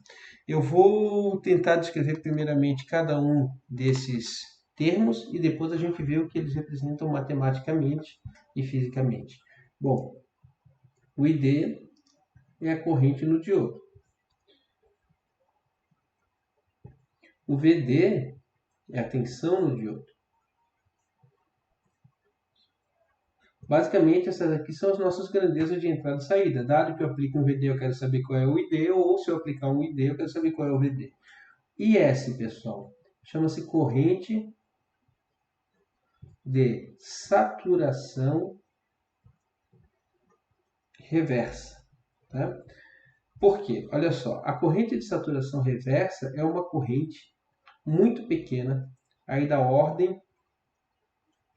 Eu vou tentar descrever primeiramente cada um desses termos e depois a gente vê o que eles representam matematicamente e fisicamente. Bom, o ID é a corrente no diodo. O VD é a tensão no diodo. Basicamente, essas aqui são as nossas grandezas de entrada e saída. Dado que eu aplico um VD, eu quero saber qual é o ID, ou se eu aplicar um ID, eu quero saber qual é o VD. IS, pessoal, chama-se corrente de saturação reversa. Tá? Por quê? Olha só, a corrente de saturação reversa é uma corrente muito pequena, aí da ordem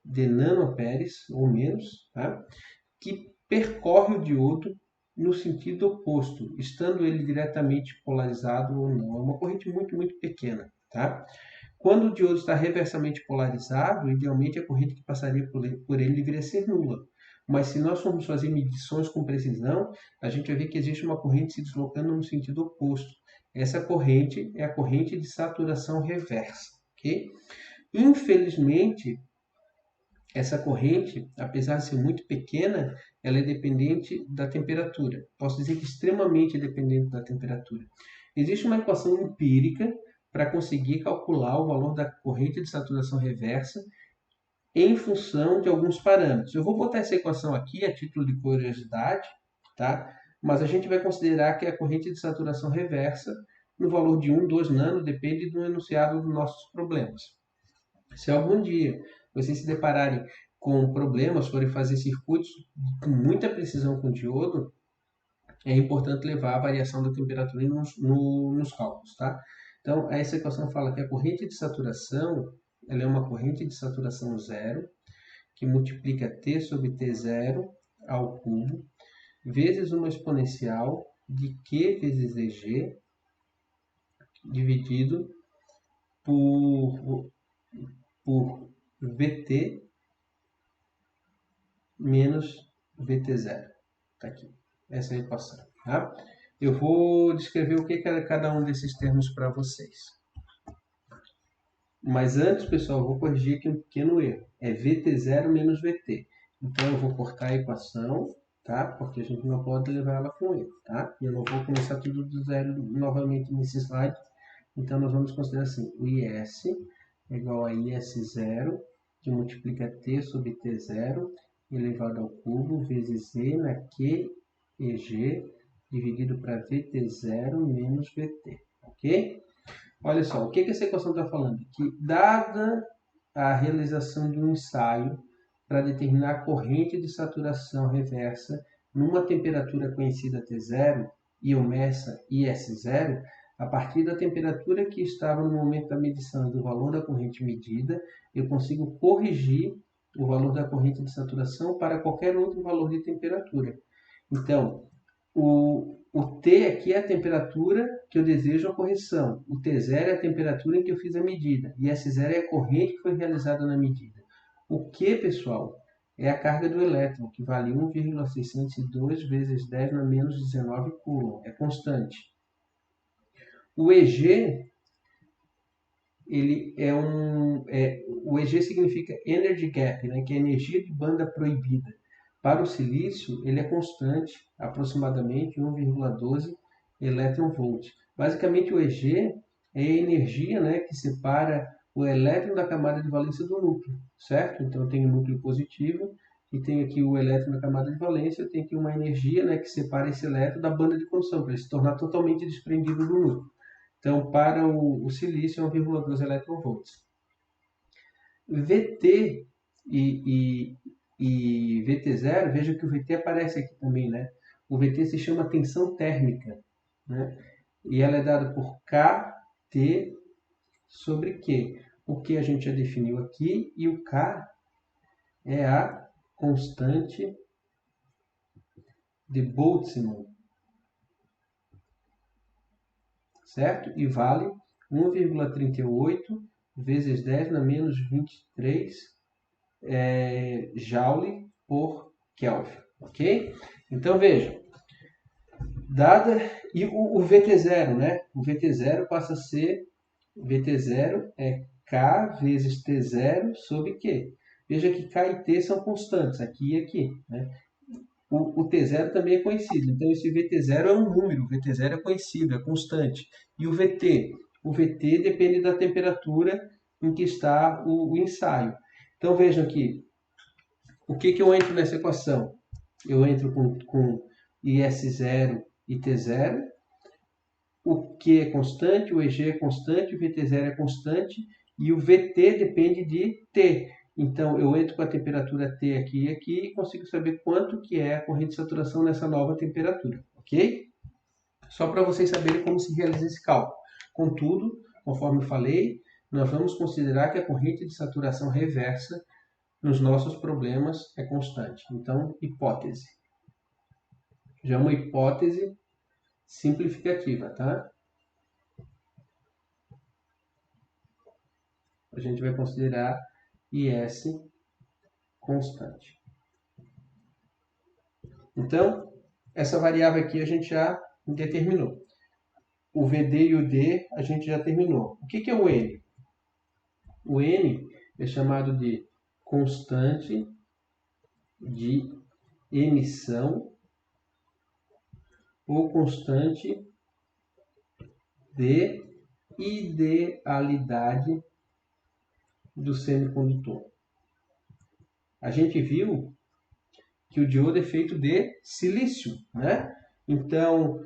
de nanoamperes ou menos, tá? Que percorre o diodo no sentido oposto, estando ele diretamente polarizado ou não. É uma corrente muito, muito pequena. Tá? Quando o diodo está reversamente polarizado, idealmente a corrente que passaria por ele deveria ser nula. Mas se nós formos fazer medições com precisão, a gente vai ver que existe uma corrente se deslocando no sentido oposto. Essa corrente é a corrente de saturação reversa. Okay? Infelizmente, essa corrente, apesar de ser muito pequena, ela é dependente da temperatura. Posso dizer que extremamente dependente da temperatura. Existe uma equação empírica para conseguir calcular o valor da corrente de saturação reversa em função de alguns parâmetros. Eu vou botar essa equação aqui a título de curiosidade, tá? Mas a gente vai considerar que a corrente de saturação reversa no valor de 1, 2 nano depende do enunciado dos nossos problemas. Se algum dia vocês se depararem com problemas, forem fazer circuitos com muita precisão com diodo, é importante levar a variação da temperatura nos cálculos, tá? Então, essa equação fala que a corrente de saturação, ela é uma corrente de saturação zero, que multiplica T sobre T0 ao cubo, vezes uma exponencial de Q vezes EG, dividido por VT menos VT0. Está aqui. Essa é a equação. Tá? Eu vou descrever o que é cada um desses termos para vocês. Mas antes, pessoal, eu vou corrigir aqui um pequeno erro. É VT0 menos VT. Então, eu vou cortar a equação, tá? Porque a gente não pode levar ela com erro, tá? E eu não vou começar tudo do zero novamente nesse slide. Então, nós vamos considerar assim, o IS é igual a IS0, que multiplica T sobre T0, elevado ao cubo, vezes E na QEG, dividido para VT0 menos VT, ok? Olha só, o que essa equação está falando? Que, dada a realização de um ensaio para determinar a corrente de saturação reversa numa temperatura conhecida T0 e eu meça IS0, a partir da temperatura que estava no momento da medição do valor da corrente medida, eu consigo corrigir o valor da corrente de saturação para qualquer outro valor de temperatura. Então, o T aqui é a temperatura que eu desejo a correção. O T0 é a temperatura em que eu fiz a medida. E S0 é a corrente que foi realizada na medida. O Q, pessoal, é a carga do elétron, que vale 1,602 vezes 10 na menos 19 coulomb. É constante. O EG, o EG significa Energy Gap, né, que é energia de banda proibida. Para o silício, ele é constante, aproximadamente 1,12 elétron-volt. Basicamente, o EG é a energia, né, que separa o elétron da camada de valência do núcleo, certo? Então, eu tenho o núcleo positivo e tenho aqui o elétron da camada de valência, eu tenho aqui uma energia, né, que separa esse elétron da banda de condução, para ele se tornar totalmente desprendido do núcleo. Então, para o silício, é 1,12 elétron-volts. VT e VT0, veja que o VT aparece aqui também, né? O VT se chama tensão térmica, né? E ela é dada por KT sobre Q. O Q a gente já definiu aqui, e o K é a constante de Boltzmann, certo? E vale 1,38 vezes 10 na menos 23 Joule por Kelvin, ok? Então, veja, e o VT0, né? O VT0 passa a ser, VT0 é K vezes T0 sobre Q. Veja que K e T são constantes, aqui e aqui, né? O T0 também é conhecido, então esse VT0 é um número, o VT0 é conhecido, é constante. E o VT? O VT depende da temperatura em que está o ensaio. Então vejam aqui, o que eu entro nessa equação? Eu entro com IS0 e T0, o Q é constante, o EG é constante, o VT0 é constante e o VT depende de T. Então, eu entro com a temperatura T aqui e aqui e consigo saber quanto que é a corrente de saturação nessa nova temperatura, ok? Só para vocês saberem como se realiza esse cálculo. Contudo, conforme eu falei, nós vamos considerar que a corrente de saturação reversa nos nossos problemas é constante. Então, hipótese. Já é uma hipótese simplificativa, tá? A gente vai considerar IS constante. Então, essa variável aqui a gente já determinou. O VD e o D a gente já terminou. O que é o N? O N é chamado de constante de emissão ou constante de idealidade do semicondutor. A gente viu que o diodo é feito de silício, né? Então,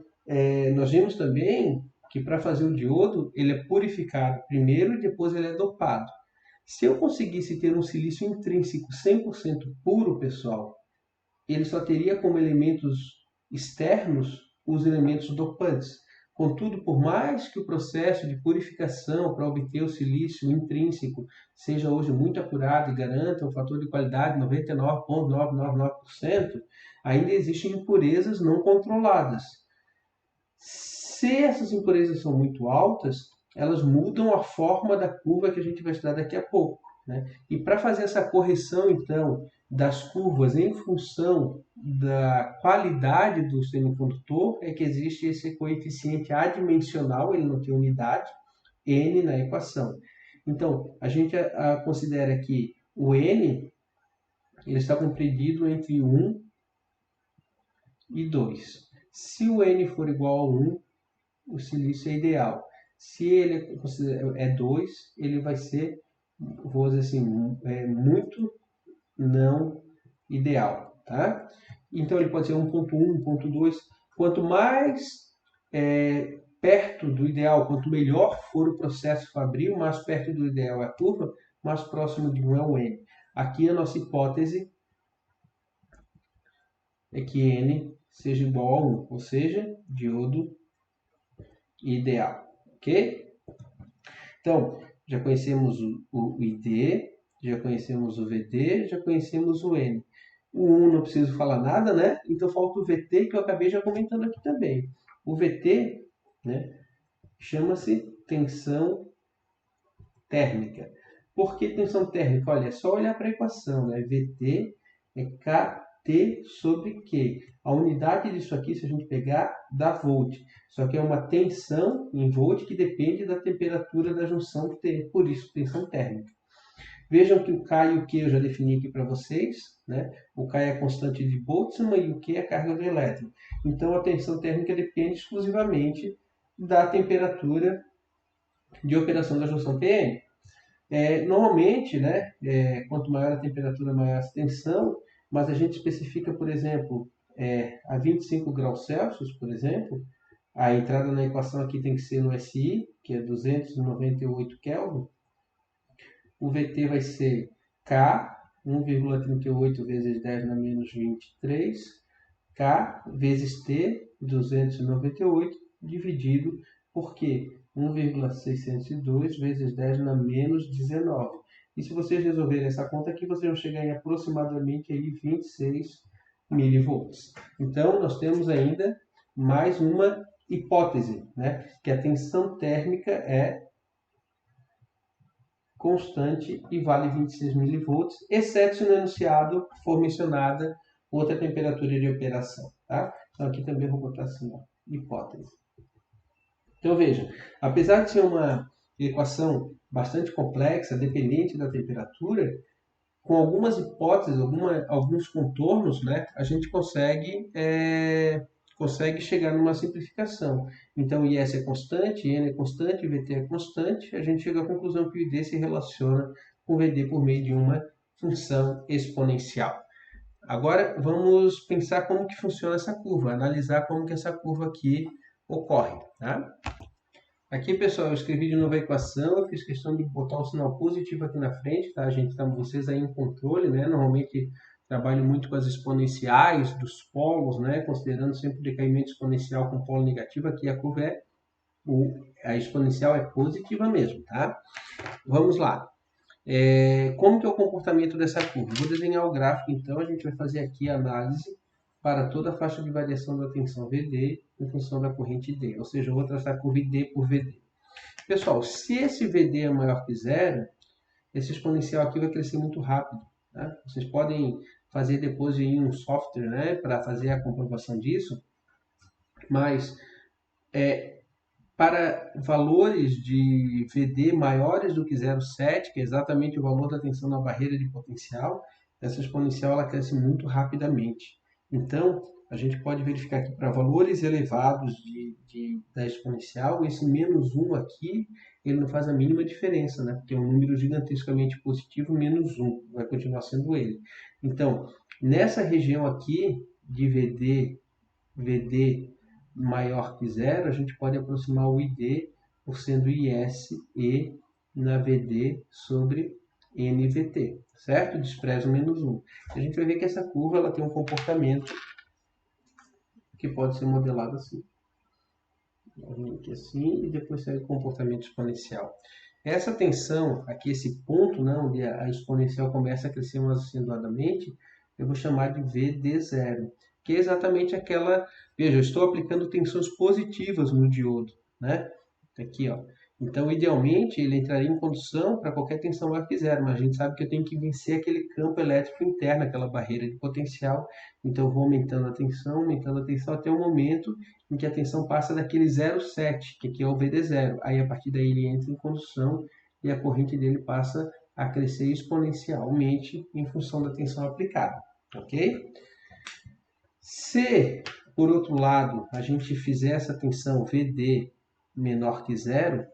nós vimos também que para fazer o diodo, ele é purificado primeiro e depois ele é dopado. Se eu conseguisse ter um silício intrínseco 100% puro, pessoal, ele só teria como elementos externos os elementos dopantes. Contudo, por mais que o processo de purificação para obter o silício intrínseco seja hoje muito apurado e garanta um fator de qualidade 99,999%, ainda existem impurezas não controladas. Se essas impurezas são muito altas, elas mudam a forma da curva que a gente vai estudar daqui a pouco, né? E para fazer essa correção, então, das curvas em função da qualidade do semicondutor, é que existe esse coeficiente adimensional, ele não tem unidade, N na equação. Então, a gente considera que o N ele está compreendido entre 1 e 2. Se o N for igual a 1, o silício é ideal. Se ele é 2, ele vai ser, vou dizer assim, muito não ideal, tá? Então ele pode ser 1.1, 1.2. Quanto mais perto do ideal, quanto melhor for o processo fabril, mais perto do ideal é a curva, mais próximo de 1 é o N. Aqui a nossa hipótese é que N seja igual a 1, ou seja, diodo ideal, ok? Então, já conhecemos o ID, já conhecemos o VD, já conhecemos o N. O 1 não preciso falar nada, né? Então falta o VT, que eu acabei já comentando aqui também. O VT, né, chama-se tensão térmica. Por que tensão térmica? Olha, é só olhar para a equação, né? VT é KT sobre Q. A unidade disso aqui, se a gente pegar, dá volt. Só que é uma tensão em volt que depende da temperatura da junção T. Por isso, tensão térmica. Vejam que o K e o Q eu já defini aqui para vocês, né? O K é a constante de Boltzmann e o Q é a carga do elétron. Então, a tensão térmica depende exclusivamente da temperatura de operação da junção PN. Normalmente, né, quanto maior a temperatura, maior a tensão, mas a gente especifica, por exemplo, a 25 graus Celsius, por exemplo, a entrada na equação aqui tem que ser no SI, que é 298 Kelvin. O VT vai ser K, 1,38 vezes 10 na menos 23, K vezes T, 298, dividido por Q, 1,602 vezes 10 na menos 19. E se vocês resolverem essa conta aqui, vocês vão chegar em aproximadamente aí 26 milivolts. Então, nós temos ainda mais uma hipótese, né? Que a tensão térmica é constante e vale 26 milivolts, exceto se no enunciado for mencionada outra temperatura de operação. Tá? Então, aqui também vou botar assim, ó, hipótese. Então, veja, apesar de ser uma equação bastante complexa, dependente da temperatura, com algumas hipóteses, alguns contornos, né, a gente consegue chegar numa simplificação. Então, IS é constante, N é constante, VT é constante, a gente chega à conclusão que o ID se relaciona com o VD por meio de uma função exponencial. Agora, vamos pensar como que funciona essa curva, analisar como que essa curva aqui ocorre. Tá? Aqui, pessoal, eu escrevi de novo a equação, eu fiz questão de botar um sinal positivo aqui na frente, tá? Vocês aí em controle, né? Normalmente trabalho muito com as exponenciais dos polos, né? Considerando sempre o decaimento exponencial com polo negativo, aqui a curva a exponencial é positiva mesmo, tá? Vamos lá. Como que é o comportamento dessa curva? Vou desenhar o gráfico, então, a gente vai fazer aqui a análise para toda a faixa de variação da tensão VD em função da corrente D, ou seja, eu vou traçar a curva ID por VD. Pessoal, se esse VD é maior que zero, esse exponencial aqui vai crescer muito rápido. Tá? Vocês podem fazer depois em um software, né, para fazer a comprovação disso, mas para valores de VD maiores do que 0,7, que é exatamente o valor da tensão na barreira de potencial, essa exponencial ela cresce muito rapidamente. Então, a gente pode verificar que para valores elevados da exponencial, esse menos 1 aqui, ele não faz a mínima diferença, né? Porque é um número gigantescamente positivo, menos 1, vai continuar sendo ele. Então, nessa região aqui de VD maior que zero, a gente pode aproximar o ID por sendo IS e na VD sobre NVT, certo? Desprezo menos 1. A gente vai ver que essa curva ela tem um comportamento que pode ser modelado assim. Aqui assim, e depois segue o comportamento exponencial. Essa tensão, aqui esse ponto, né, onde a exponencial começa a crescer mais acentuadamente, eu vou chamar de VD0, que é exatamente aquela... Veja, eu estou aplicando tensões positivas no diodo, né? Aqui, ó. Então, idealmente, ele entraria em condução para qualquer tensão maior que zero, mas a gente sabe que eu tenho que vencer aquele campo elétrico interno, aquela barreira de potencial. Então, eu vou aumentando a tensão até o momento em que a tensão passa daquele 0,7, que aqui é o VD0. Aí, a partir daí, ele entra em condução e a corrente dele passa a crescer exponencialmente em função da tensão aplicada, ok? Se, por outro lado, a gente fizer essa tensão VD menor que zero,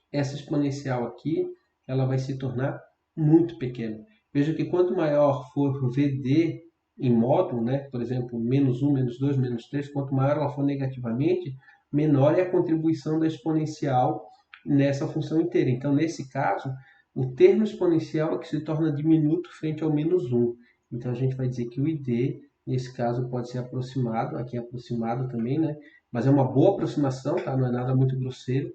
essa exponencial aqui, ela vai se tornar muito pequena. Veja que quanto maior for o VD em módulo, né, por exemplo, menos 1, menos 2, menos 3, quanto maior ela for negativamente, menor é a contribuição da exponencial nessa função inteira. Então, nesse caso, o termo exponencial é que se torna diminuto frente ao menos 1. Então, a gente vai dizer que o ID, nesse caso, pode ser aproximado, aqui é aproximado também, né? Mas é uma boa aproximação, tá? Não é nada muito grosseiro,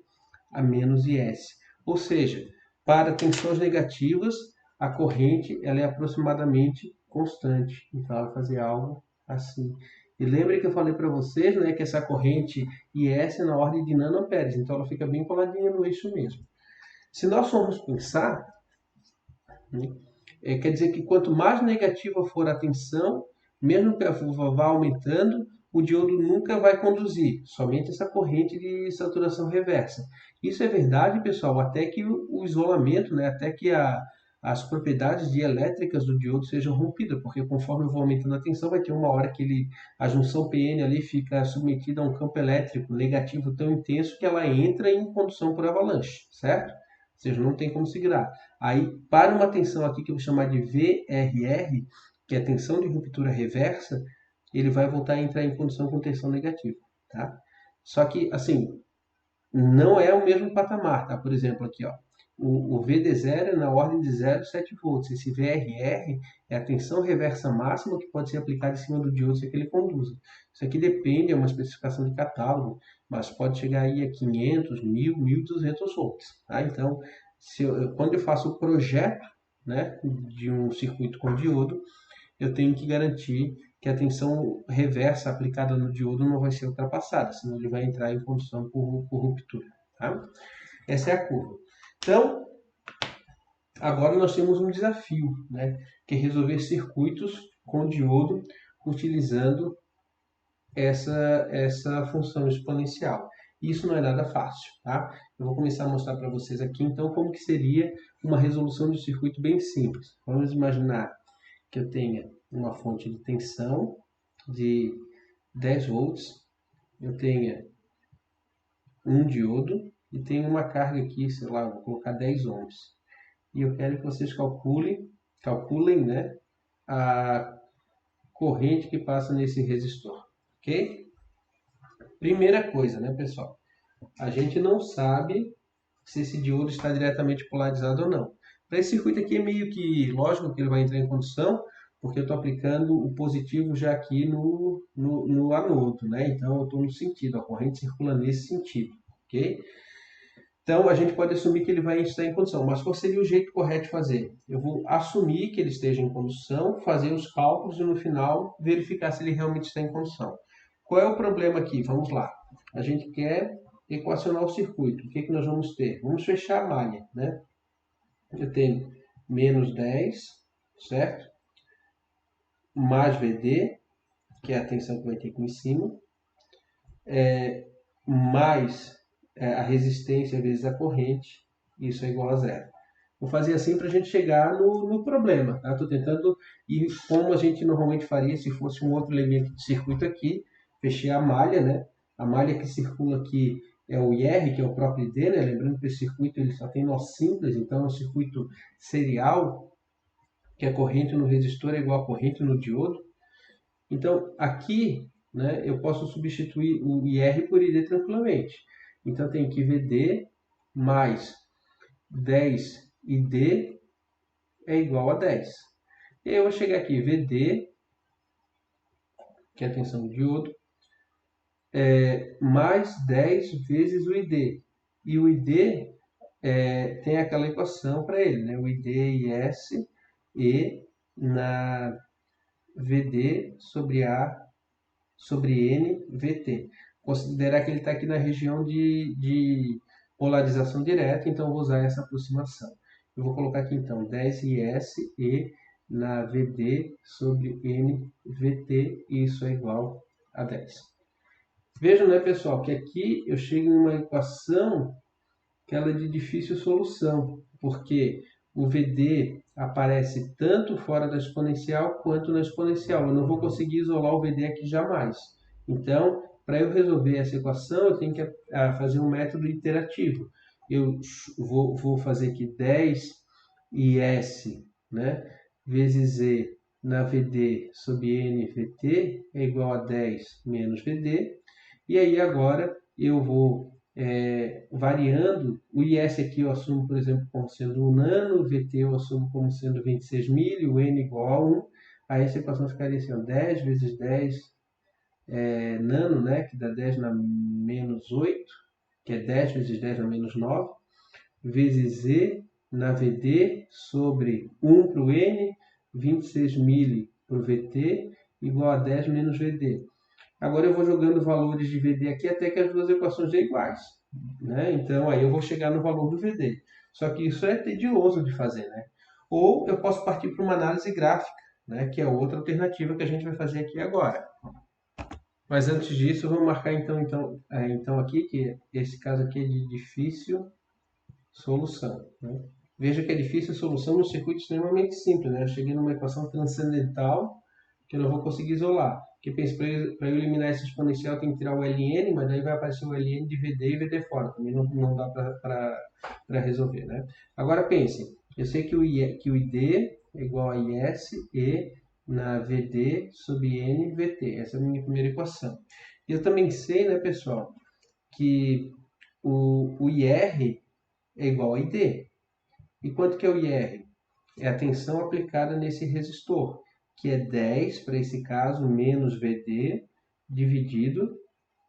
a menos IS. Ou seja, para tensões negativas, a corrente ela é aproximadamente constante. Então, ela vai fazer algo assim. E lembre que eu falei para vocês, né, que essa corrente IS é na ordem de nanoamperes, então ela fica bem coladinha no eixo mesmo. Se nós formos pensar, né, quer dizer que quanto mais negativa for a tensão, mesmo que a vá aumentando, o diodo nunca vai conduzir, somente essa corrente de saturação reversa. Isso é verdade, pessoal, até que o isolamento, né, até que as propriedades dielétricas do diodo sejam rompidas, porque conforme eu vou aumentando a tensão, vai ter uma hora que a junção PN ali fica submetida a um campo elétrico negativo tão intenso que ela entra em condução por avalanche, certo? Ou seja, não tem como segurar. Aí, para uma tensão aqui que eu vou chamar de VRR, que é a tensão de ruptura reversa, ele vai voltar a entrar em condução com tensão negativa, tá? Só que, assim, não é o mesmo patamar, tá? Por exemplo, aqui, ó, o VD0 é na ordem de 0,7 volts. Esse VRR é a tensão reversa máxima que pode ser aplicada em cima do diodo se ele conduza. Isso aqui depende, é uma especificação de catálogo, mas pode chegar aí a 500, 1000, 1200 volts, tá? Então, quando eu faço o projeto, né, de um circuito com diodo, eu tenho que garantir que a tensão reversa aplicada no diodo não vai ser ultrapassada, senão ele vai entrar em condução por ruptura. Tá? Essa é a curva. Então, agora nós temos um desafio, né, que é resolver circuitos com diodo utilizando essa função exponencial. Isso não é nada fácil, tá? Eu vou começar a mostrar para vocês aqui, então, como que seria uma resolução de circuito bem simples. Vamos imaginar que eu tenha uma fonte de tensão de 10 volts, eu tenha um diodo e tenho uma carga aqui, sei lá, vou colocar 10 ohms. E eu quero que vocês calculem, né, a corrente que passa nesse resistor, ok? Primeira coisa, né, pessoal? A gente não sabe se esse diodo está diretamente polarizado ou não. Para esse circuito aqui é meio que lógico que ele vai entrar em condução, porque eu estou aplicando o positivo já aqui no anodo, né? Então eu estou no sentido, a corrente circula nesse sentido, ok? Então a gente pode assumir que ele vai estar em condução, mas qual seria o jeito correto de fazer? Eu vou assumir que ele esteja em condução, fazer os cálculos e no final verificar se ele realmente está em condução. Qual é o problema aqui? Vamos lá. A gente quer equacionar o circuito. O que nós vamos ter? Vamos fechar a malha, né? Eu tenho menos 10, certo? Mais VD, que é a tensão que vai ter aqui em cima, mais a resistência vezes a corrente, isso é igual a zero. Vou fazer assim para a gente chegar no problema. Estou tentando ir como a gente normalmente faria se fosse um outro elemento de circuito aqui. Fechei a malha, né? A malha que circula aqui é o IR, que é o próprio ID, né? Lembrando que esse circuito ele só tem nó simples, então é um circuito serial, que a corrente no resistor é igual a corrente no diodo. Então, aqui, né, eu posso substituir o IR por ID tranquilamente. Então, tem que VD mais 10 ID é igual a 10. E aí eu vou chegar aqui, VD, que é a tensão do diodo, mais 10 vezes o ID. E o ID tem aquela equação para ele, né? O ID IS E na VD sobre A sobre N VT. Considerar que ele está aqui na região de polarização direta, então eu vou usar essa aproximação. Eu vou colocar aqui então 10 IS E na VD sobre N VT, e isso é igual a 10. Vejam, né, pessoal, que aqui eu chego em uma equação que ela é de difícil solução, porque o VD aparece tanto fora da exponencial quanto na exponencial. Eu não vou conseguir isolar o VD aqui jamais. Então, para eu resolver essa equação, eu tenho que fazer um método iterativo. Eu vou fazer aqui 10 IS, né, vezes E na VD sobre N VT é igual a 10 menos VD. E aí agora eu vou variando. O IS aqui eu assumo, por exemplo, como sendo 1 nano, o VT eu assumo como sendo 26.000 e o N igual a 1. Aí essa equação ficaria assim, ó, 10 vezes 10 nano, né, que dá 10 na menos 8, que é 10 vezes 10 na menos 9, vezes E na VD sobre 1 para o N, 26.000 para o VT, igual a 10 menos VD. Agora eu vou jogando valores de VD aqui até que as duas equações sejam iguais, né? Então aí eu vou chegar no valor do VD. Só que isso é tedioso de fazer, né? Ou eu posso partir para uma análise gráfica, né? Que é outra alternativa que a gente vai fazer aqui agora. Mas antes disso, vamos marcar então aqui que esse caso aqui é de difícil solução, né? Veja que é difícil solução num circuito extremamente simples, né? Eu cheguei numa equação transcendental que eu não vou conseguir isolar. Porque pensa, para eu eliminar esse exponencial, tem que tirar o Ln, mas daí vai aparecer o Ln de VD e VD fora. Também não dá para resolver, né? Agora pensem, eu sei que o ID é igual a IS E na VD sobre N VT. Essa é a minha primeira equação. E eu também sei, né, pessoal, que o IR é igual a ID. E quanto que é o IR? É a tensão aplicada nesse resistor, que é 10, para esse caso, menos VD, dividido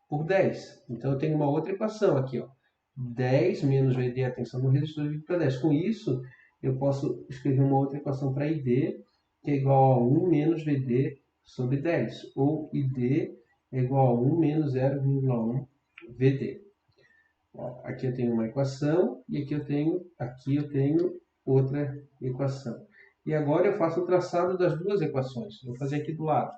por 10. Então, eu tenho uma outra equação aqui, ó. 10 menos VD é a tensão no resistor dividido por 10. Com isso, eu posso escrever uma outra equação para ID, que é igual a 1 menos VD sobre 10. Ou ID é igual a 1 menos 0,1 VD. Ó, aqui eu tenho uma equação e aqui eu tenho outra equação. E agora eu faço o traçado das duas equações. Vou fazer aqui do lado.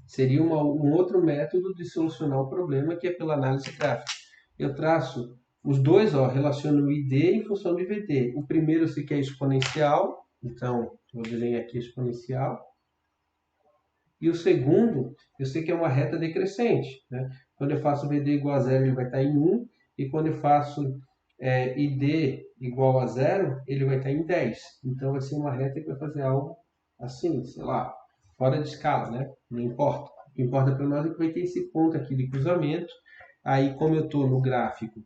Seria um outro método de solucionar o problema, que é pela análise gráfica. Eu traço os dois, ó, relaciono o ID em função de VD. O primeiro eu sei que é exponencial, então vou desenhar aqui exponencial. E o segundo, eu sei que é uma reta decrescente, né? Quando eu faço VD igual a 0, ele vai estar em 1. E quando eu faço ID igual a 0, ele vai estar em 10. Então vai ser uma reta que vai fazer algo assim, sei lá, fora de escala, né? Não importa. O que importa para nós é que vai ter esse ponto aqui de cruzamento. Aí, como eu estou no gráfico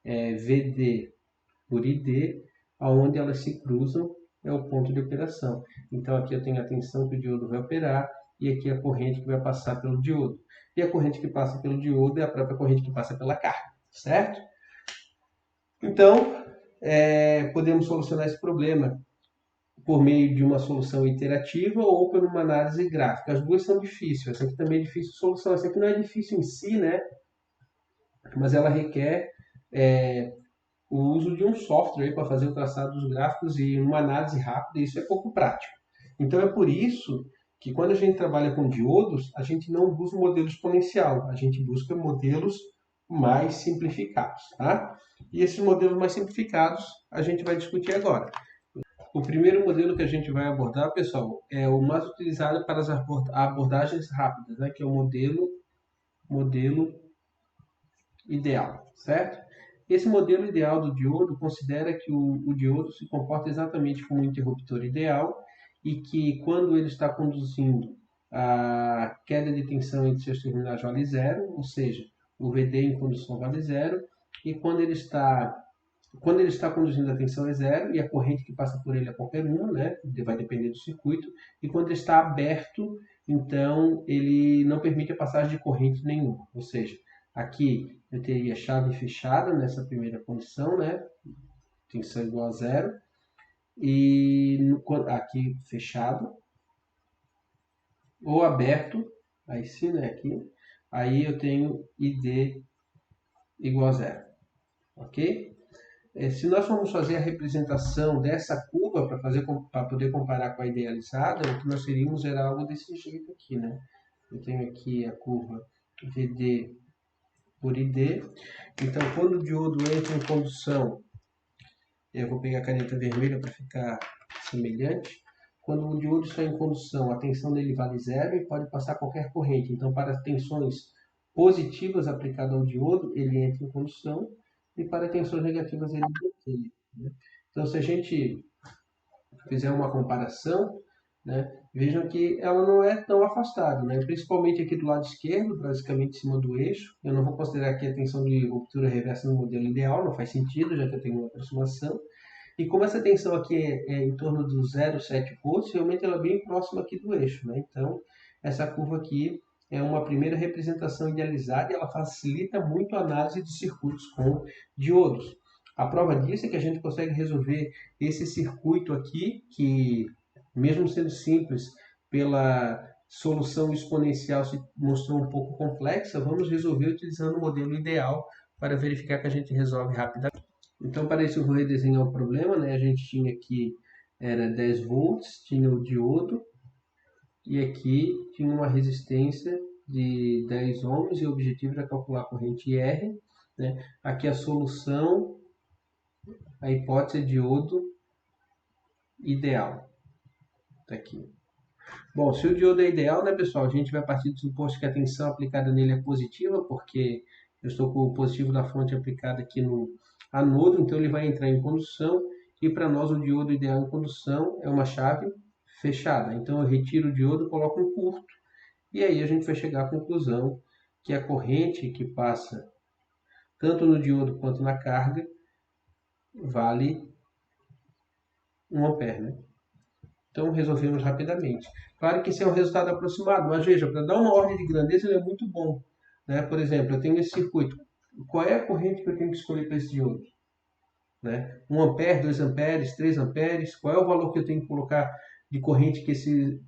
VD por ID, aonde elas se cruzam é o ponto de operação. Então aqui eu tenho a tensão que o diodo vai operar e aqui a corrente que vai passar pelo diodo. E a corrente que passa pelo diodo é a própria corrente que passa pela carga, certo? Então, podemos solucionar esse problema por meio de uma solução iterativa ou por uma análise gráfica. As duas são difíceis. Essa aqui também é difícil de solução. Essa aqui não é difícil em si, né? Mas ela requer o uso de um software para fazer o traçado dos gráficos e uma análise rápida. Isso é pouco prático. Então, é por isso que quando a gente trabalha com diodos, a gente não usa o modelo exponencial. A gente busca modelos mais simplificados, tá? E esses modelos mais simplificados a gente vai discutir agora. O primeiro modelo que a gente vai abordar, pessoal, é o mais utilizado para as abordagens rápidas, né? Que é o modelo ideal, certo? Esse modelo ideal do diodo considera que o diodo se comporta exatamente como um interruptor ideal e que quando ele está conduzindo a queda de tensão entre seus terminais vale zero, ou seja, o VD em condução vale zero, e quando ele está conduzindo a tensão é zero e a corrente que passa por ele é qualquer uma, né? Vai depender do circuito, e quando ele está aberto, então ele não permite a passagem de corrente nenhuma, ou seja, aqui eu teria chave fechada nessa primeira condição, né? Tensão igual a zero. E aqui fechado. Ou aberto, aí sim, né? Aqui. Aí eu tenho ID igual a zero. Ok? Se nós formos fazer a representação dessa curva para poder comparar com a idealizada, o que nós teríamos era algo desse jeito aqui, né? Eu tenho aqui a curva VD por ID. Então, quando o diodo entra em condução, eu vou pegar a caneta vermelha para ficar semelhante. Quando o diodo está em condução, a tensão dele vale zero e pode passar qualquer corrente. Então, para tensões positivas aplicadas ao diodo, ele entra em condução, e para tensões negativas ele bloqueia, né? Então, se a gente fizer uma comparação, né, vejam que ela não é tão afastada, né? Principalmente aqui do lado esquerdo, basicamente em cima do eixo. Eu não vou considerar aqui a tensão de ruptura reversa no modelo ideal, não faz sentido, já que eu tenho uma aproximação. E como essa tensão aqui é em torno do 0,7 volts, realmente ela é bem próxima aqui do eixo, né? Então, essa curva aqui é uma primeira representação idealizada e ela facilita muito a análise de circuitos com diodos. A prova disso é que a gente consegue resolver esse circuito aqui, que mesmo sendo simples, pela solução exponencial se mostrou um pouco complexa, vamos resolver utilizando o modelo ideal para verificar que a gente resolve rapidamente. Então, para isso eu vou redesenhar o problema, né? A gente tinha aqui, era 10 volts, tinha o diodo, e aqui tinha uma resistência de 10 ohms, e o objetivo era calcular a corrente R, né? Aqui a solução, a hipótese de diodo ideal. Tá aqui. Bom, se o diodo é ideal, né, pessoal, a gente vai partir do suposto que a tensão aplicada nele é positiva, porque eu estou com o positivo da fonte aplicada aqui no anodo, então ele vai entrar em condução, e para nós o diodo ideal em condução é uma chave fechada. Então eu retiro o diodo e coloco um curto, e aí a gente vai chegar à conclusão que a corrente que passa tanto no diodo quanto na carga vale 1 ampere, né? Então resolvemos rapidamente. Claro que esse é um resultado aproximado, mas veja, para dar uma ordem de grandeza ele é muito bom, né? Por exemplo, eu tenho esse circuito. Qual é a corrente que eu tenho que escolher para esse diodo? Né? 1 ampere, 2 amperes, 3 amperes, qual é o valor que eu tenho que colocar de corrente que esse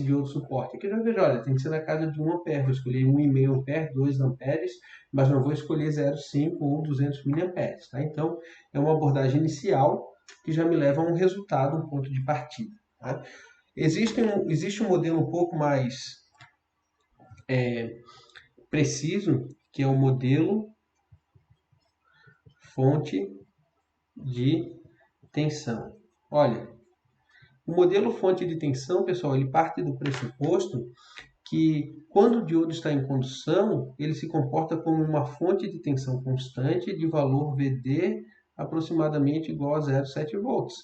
diodo suporte? Aqui eu já vejo, olha, tem que ser na casa de 1 ampere, vou escolher 1,5 ampere, 2 amperes, mas não vou escolher 0,5 ou 200 miliamperes, tá? Então, é uma abordagem inicial que já me leva a um resultado, um ponto de partida, tá? Existe um modelo um pouco mais preciso, que é o modelo fonte de tensão. Olha, o modelo fonte de tensão, pessoal, ele parte do pressuposto que quando o diodo está em condução, ele se comporta como uma fonte de tensão constante de valor VD aproximadamente igual a 0,7 volts.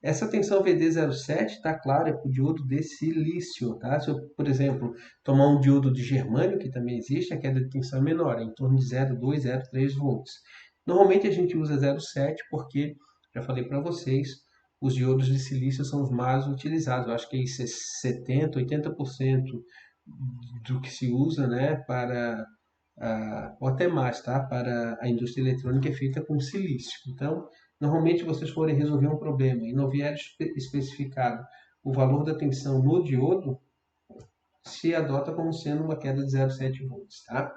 Essa tensão VD07 está claro, é para o diodo de silício, tá? Se eu, por exemplo, tomar um diodo de germânio, que também existe, a queda de tensão é menor, é em torno de 0,2, 0,3 volts. Normalmente a gente usa 0,7 porque, já falei para vocês, os diodos de silício são os mais utilizados. Eu acho que 70%, 80% do que se usa, né, para ou até mais, tá? Para a indústria eletrônica é feita com silício. Então, normalmente vocês forem resolver um problema e não vier especificado o valor da tensão no diodo, se adota como sendo uma queda de 0,7 volts, tá?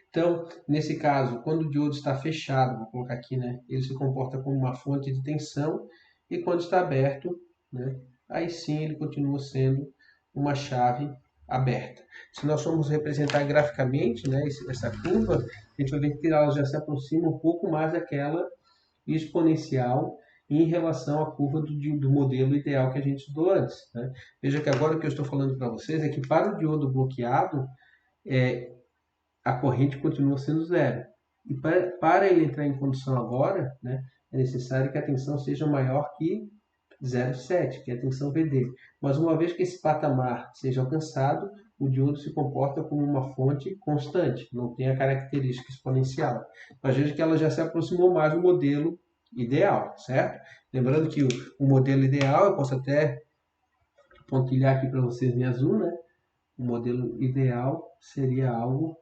Então, nesse caso, quando o diodo está fechado, vou colocar aqui, né, ele se comporta como uma fonte de tensão, e quando está aberto, né, aí sim ele continua sendo uma chave aberta. Se nós formos representar graficamente, né, essa curva, a gente vai ver que ela já se aproxima um pouco mais daquela exponencial em relação à curva do modelo ideal que a gente estudou antes, né? Veja que agora o que eu estou falando para vocês é que para o diodo bloqueado, a corrente continua sendo zero. E para ele entrar em condução agora, né, é necessário que a tensão seja maior que 0,7, que é a tensão VD. Mas uma vez que esse patamar seja alcançado, o diodo se comporta como uma fonte constante, não tem a característica exponencial. Mas veja que ela já se aproximou mais do modelo ideal, certo? Lembrando que o modelo ideal, eu posso até pontilhar aqui para vocês em azul, né? O modelo ideal seria algo...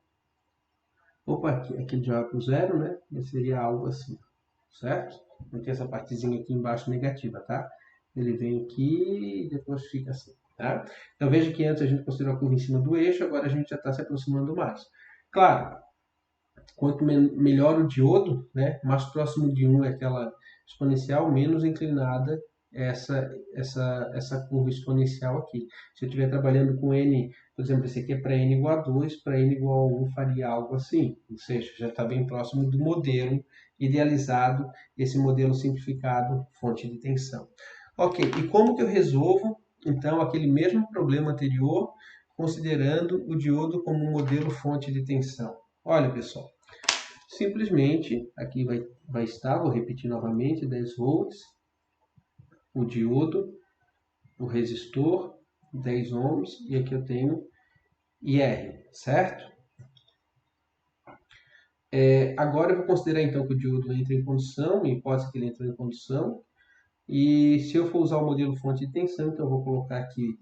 Opa, aqui ele já vai para o zero, né? Seria algo assim, certo? Não tem essa partezinha aqui embaixo negativa, tá? Ele vem aqui e depois fica assim, tá? Então veja que antes a gente considerou a curva em cima do eixo, agora a gente já está se aproximando mais. Claro, quanto melhor o diodo, né, mais próximo de 1 é aquela exponencial, menos inclinada é essa curva exponencial aqui. Se eu estiver trabalhando com n, por exemplo, esse aqui é para n igual a 2, para n igual a 1 faria algo assim. Ou seja, já está bem próximo do modelo idealizado, esse modelo simplificado, fonte de tensão. Ok, e como que eu resolvo, então, aquele mesmo problema anterior, considerando o diodo como um modelo fonte de tensão? Olha, pessoal, simplesmente, aqui vai estar, vou repetir novamente, 10 volts, o diodo, o resistor, 10 ohms, e aqui eu tenho IR, certo? Agora eu vou considerar então que o diodo entra em condução, em hipótese que ele entrou em condução, e se eu for usar o modelo fonte de tensão, então eu vou colocar aqui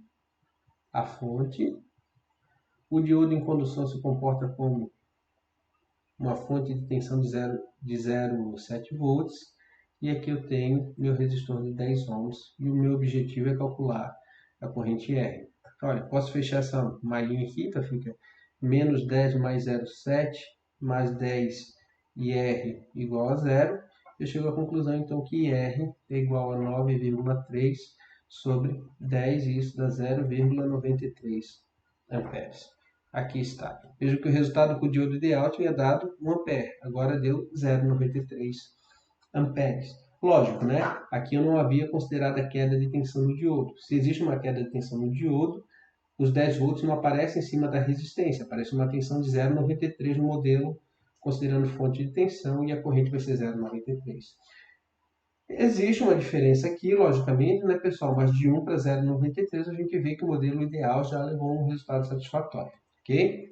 a fonte. O diodo em condução se comporta como uma fonte de tensão de 0,7 volts, e aqui eu tenho meu resistor de 10 ohms, e o meu objetivo é calcular a corrente R. Olha, posso fechar essa malhinha aqui, então fica menos 10 mais 0,7 mais 10 IR igual a zero. Eu chego à conclusão então que IR é igual a 9,3 sobre 10, e isso dá 0,93 amperes. Aqui está. Veja que o resultado com o diodo ideal tinha dado 1 ampere, agora deu 0,93 amperes. Lógico, né? Aqui eu não havia considerado a queda de tensão no diodo. Se existe uma queda de tensão no diodo, os 10 volts não aparecem em cima da resistência, aparece uma tensão de 0,93 no modelo, considerando fonte de tensão, e a corrente vai ser 0,93. Existe uma diferença aqui, logicamente, né, pessoal? Mas de 1 para 0,93 a gente vê que o modelo ideal já levou um resultado satisfatório, ok?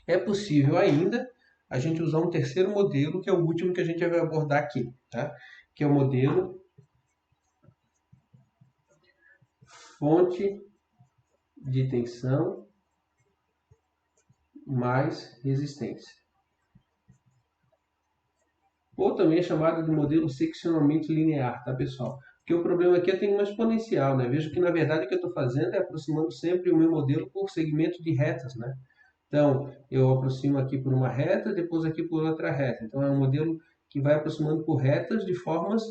É possível ainda a gente usar um terceiro modelo, que é o último que a gente vai abordar aqui, tá? Que é o modelo fonte de tensão mais resistência. Ou também é chamado de modelo seccionalmente linear, tá, pessoal? Porque o problema aqui é que eu tenho uma exponencial, né? Vejo que, na verdade, o que eu estou fazendo é aproximando sempre o meu modelo por segmento de retas, né? Então, eu aproximo aqui por uma reta, depois aqui por outra reta. Então, é um modelo que vai aproximando por retas de formas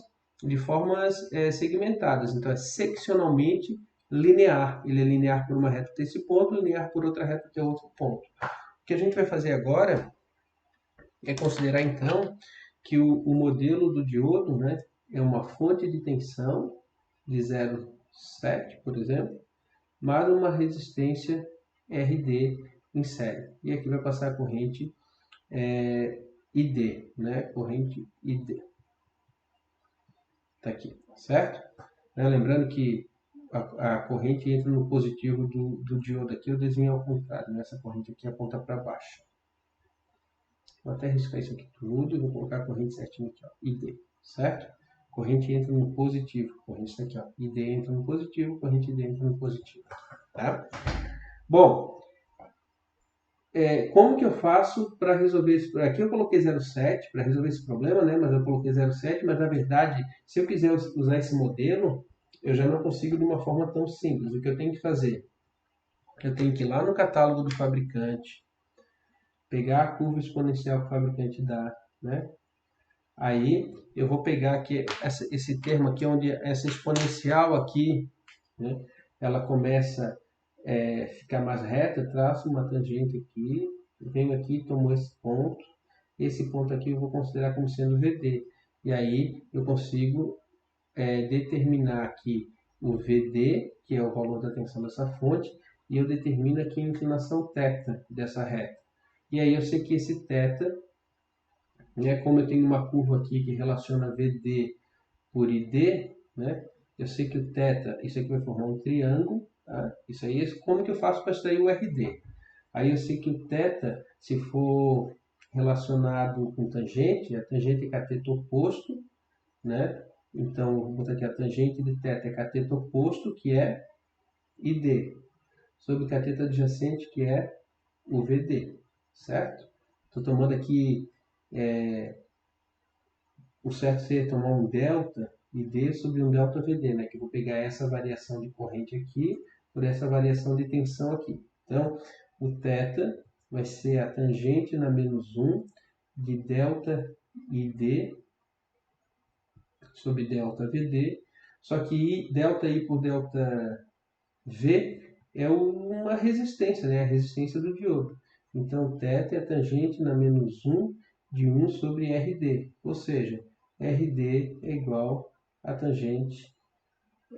segmentadas. Então, é seccionalmente linear. Ele é linear por uma reta até esse ponto, linear por outra reta até outro ponto. O que a gente vai fazer agora é considerar, então, que o modelo do diodo, né, é uma fonte de tensão de 0,7, por exemplo, mais uma resistência RD em série. E aqui vai passar a corrente ID, né? Corrente ID. Está aqui, certo? Lembrando que a corrente entra no positivo do diodo aqui, eu desenho ao contrário, nessa corrente aqui aponta para baixo. Vou até riscar isso aqui tudo e vou colocar a corrente certinho aqui, ó, ID, certo? Corrente entra no positivo, corrente está aqui, ó, ID entra no positivo, corrente ID entra no positivo, tá? Bom, como que eu faço para resolver esse problema? Aqui eu coloquei 0,7 para resolver esse problema, né? Mas eu coloquei 0,7, mas na verdade, se eu quiser usar esse modelo, eu já não consigo de uma forma tão simples. O que eu tenho que fazer? Eu tenho que ir lá no catálogo do fabricante, pegar a curva exponencial que o fabricante dá, né? Aí eu vou pegar aqui esse termo aqui, onde essa exponencial aqui, né, ela começa ficar mais reta, eu traço uma tangente aqui, venho aqui, tomo esse ponto aqui eu vou considerar como sendo VD, e aí eu consigo determinar aqui o VD, que é o valor da tensão dessa fonte, e eu determino aqui a inclinação θ dessa reta. E aí eu sei que esse θ, né, como eu tenho uma curva aqui que relaciona VD por ID, né, eu sei que o θ, isso aqui vai formar um triângulo, tá? Isso aí, como que eu faço para extrair o RD? Aí eu sei que o θ, se for relacionado com tangente, a tangente é cateto oposto, né? Então, vou botar aqui a tangente de θ é cateto oposto, que é ID, sobre o cateto adjacente, que é o VD, certo? Estou tomando aqui, o certo seria tomar um delta ID sobre um delta VD, né? Que eu vou pegar essa variação de corrente aqui por essa variação de tensão aqui. Então, o θ vai ser a tangente na menos 1 de delta ID sobre delta VD, só que delta I por delta V é uma resistência, né? A resistência do diodo. Então, θ é a tangente na menos 1 de 1 sobre RD, ou seja, RD é igual a tangente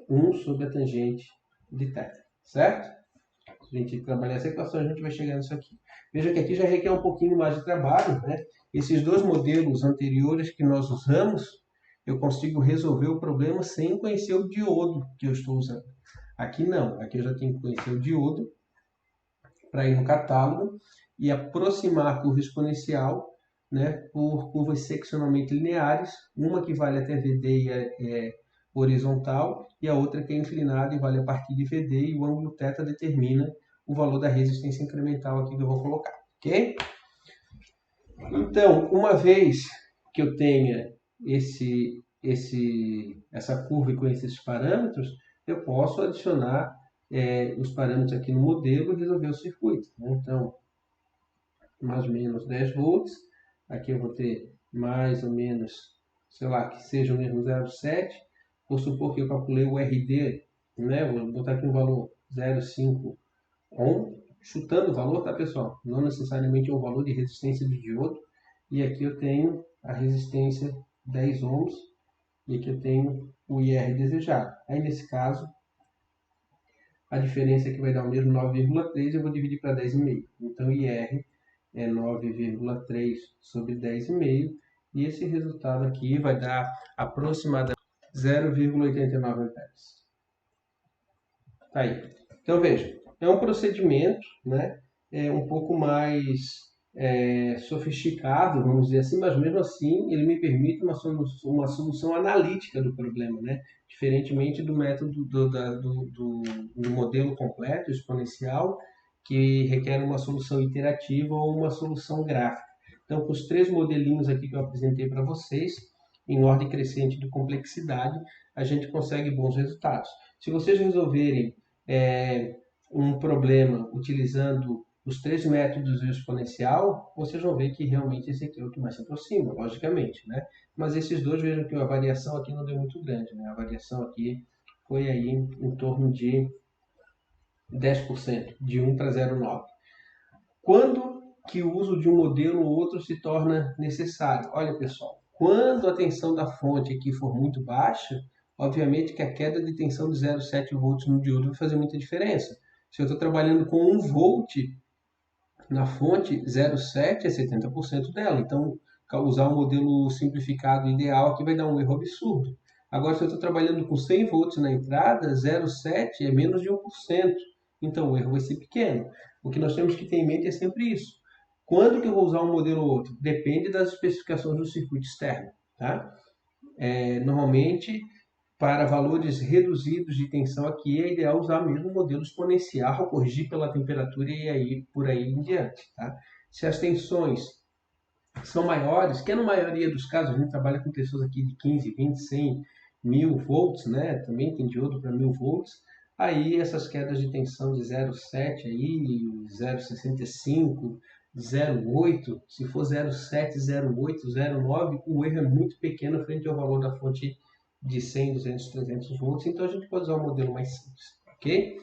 1 sobre a tangente de θ, certo? Se a gente trabalhar essa equação, a gente vai chegar nisso aqui. Veja que aqui já requer um pouquinho mais de trabalho, né? Esses dois modelos anteriores que nós usamos, eu consigo resolver o problema sem conhecer o diodo que eu estou usando. Aqui não, aqui eu já tenho que conhecer o diodo para ir no catálogo e aproximar a curva exponencial, né, por curvas seccionalmente lineares, uma que vale até VD e é horizontal, e a outra que é inclinada e vale a partir de VD, e o ângulo θ determina o valor da resistência incremental aqui que eu vou colocar, ok? Então, uma vez que eu tenha essa curva e conhecer esses parâmetros, eu posso adicionar os parâmetros aqui no modelo e resolver o circuito, né? Então, mais ou menos 10 volts, aqui eu vou ter mais ou menos, sei lá, que seja o mesmo 0,7, vou supor que eu calculei o RD, né? Vou botar aqui um valor 0,5 ohm, chutando o valor, tá, pessoal? Não necessariamente é o valor de resistência de diodo, e aqui eu tenho a resistência 10 ohms, e aqui eu tenho o IR desejado. Aí, nesse caso, a diferença aqui vai dar o mesmo 9,3, eu vou dividir para 10,5. Então, IR é 9,3 sobre 10,5, e esse resultado aqui vai dar aproximadamente 0,89 amperes. Tá aí. Então, veja, é um procedimento, né, um pouco mais sofisticado, vamos dizer assim, mas mesmo assim ele me permite uma solução analítica do problema, né? Diferentemente do método do modelo completo, exponencial, que requer uma solução iterativa ou uma solução gráfica. Então, com os três modelinhos aqui que eu apresentei para vocês, em ordem crescente de complexidade, a gente consegue bons resultados. Se vocês resolverem um problema utilizando os três métodos do exponencial, vocês vão ver que realmente esse aqui é o que mais se aproxima, logicamente, né? Mas esses dois, vejam que a variação aqui não deu muito grande, né? A variação aqui foi aí em torno de 10%, de 1 para 0,9. Quando que o uso de um modelo ou outro se torna necessário? Olha, pessoal, quando a tensão da fonte aqui for muito baixa, obviamente que a queda de tensão de 0,7 volts no diodo vai fazer muita diferença. Se eu estou trabalhando com 1 volt na fonte, 0,7 é 70% dela. Então, usar um modelo simplificado ideal aqui vai dar um erro absurdo. Agora, se eu estou trabalhando com 100 volts na entrada, 0,7 é menos de 1%. Então, o erro vai ser pequeno. O que nós temos que ter em mente é sempre isso. Quando que eu vou usar um modelo ou outro? Depende das especificações do circuito externo, tá? Normalmente, para valores reduzidos de tensão aqui, é ideal usar mesmo o modelo exponencial, corrigir pela temperatura e aí por aí em diante, tá? Se as tensões são maiores, que na maioria dos casos a gente trabalha com tensões aqui de 15, 20, 100, 1000 volts, né? Também tem diodo para 1000 volts. Aí essas quedas de tensão de 0,7 aí, 0,65, 0,8, se for 0,7, 0,8, 0,9, o erro é muito pequeno frente ao valor da fonte de 100, 200, 300 volts, então a gente pode usar um modelo mais simples, ok?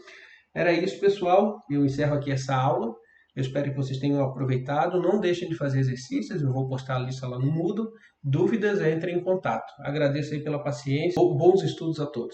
Era isso, pessoal. Eu encerro aqui essa aula. Eu espero que vocês tenham aproveitado. Não deixem de fazer exercícios. Eu vou postar a lista lá no Moodle. Dúvidas, entrem em contato. Agradeço aí pela paciência. Bons estudos a todos.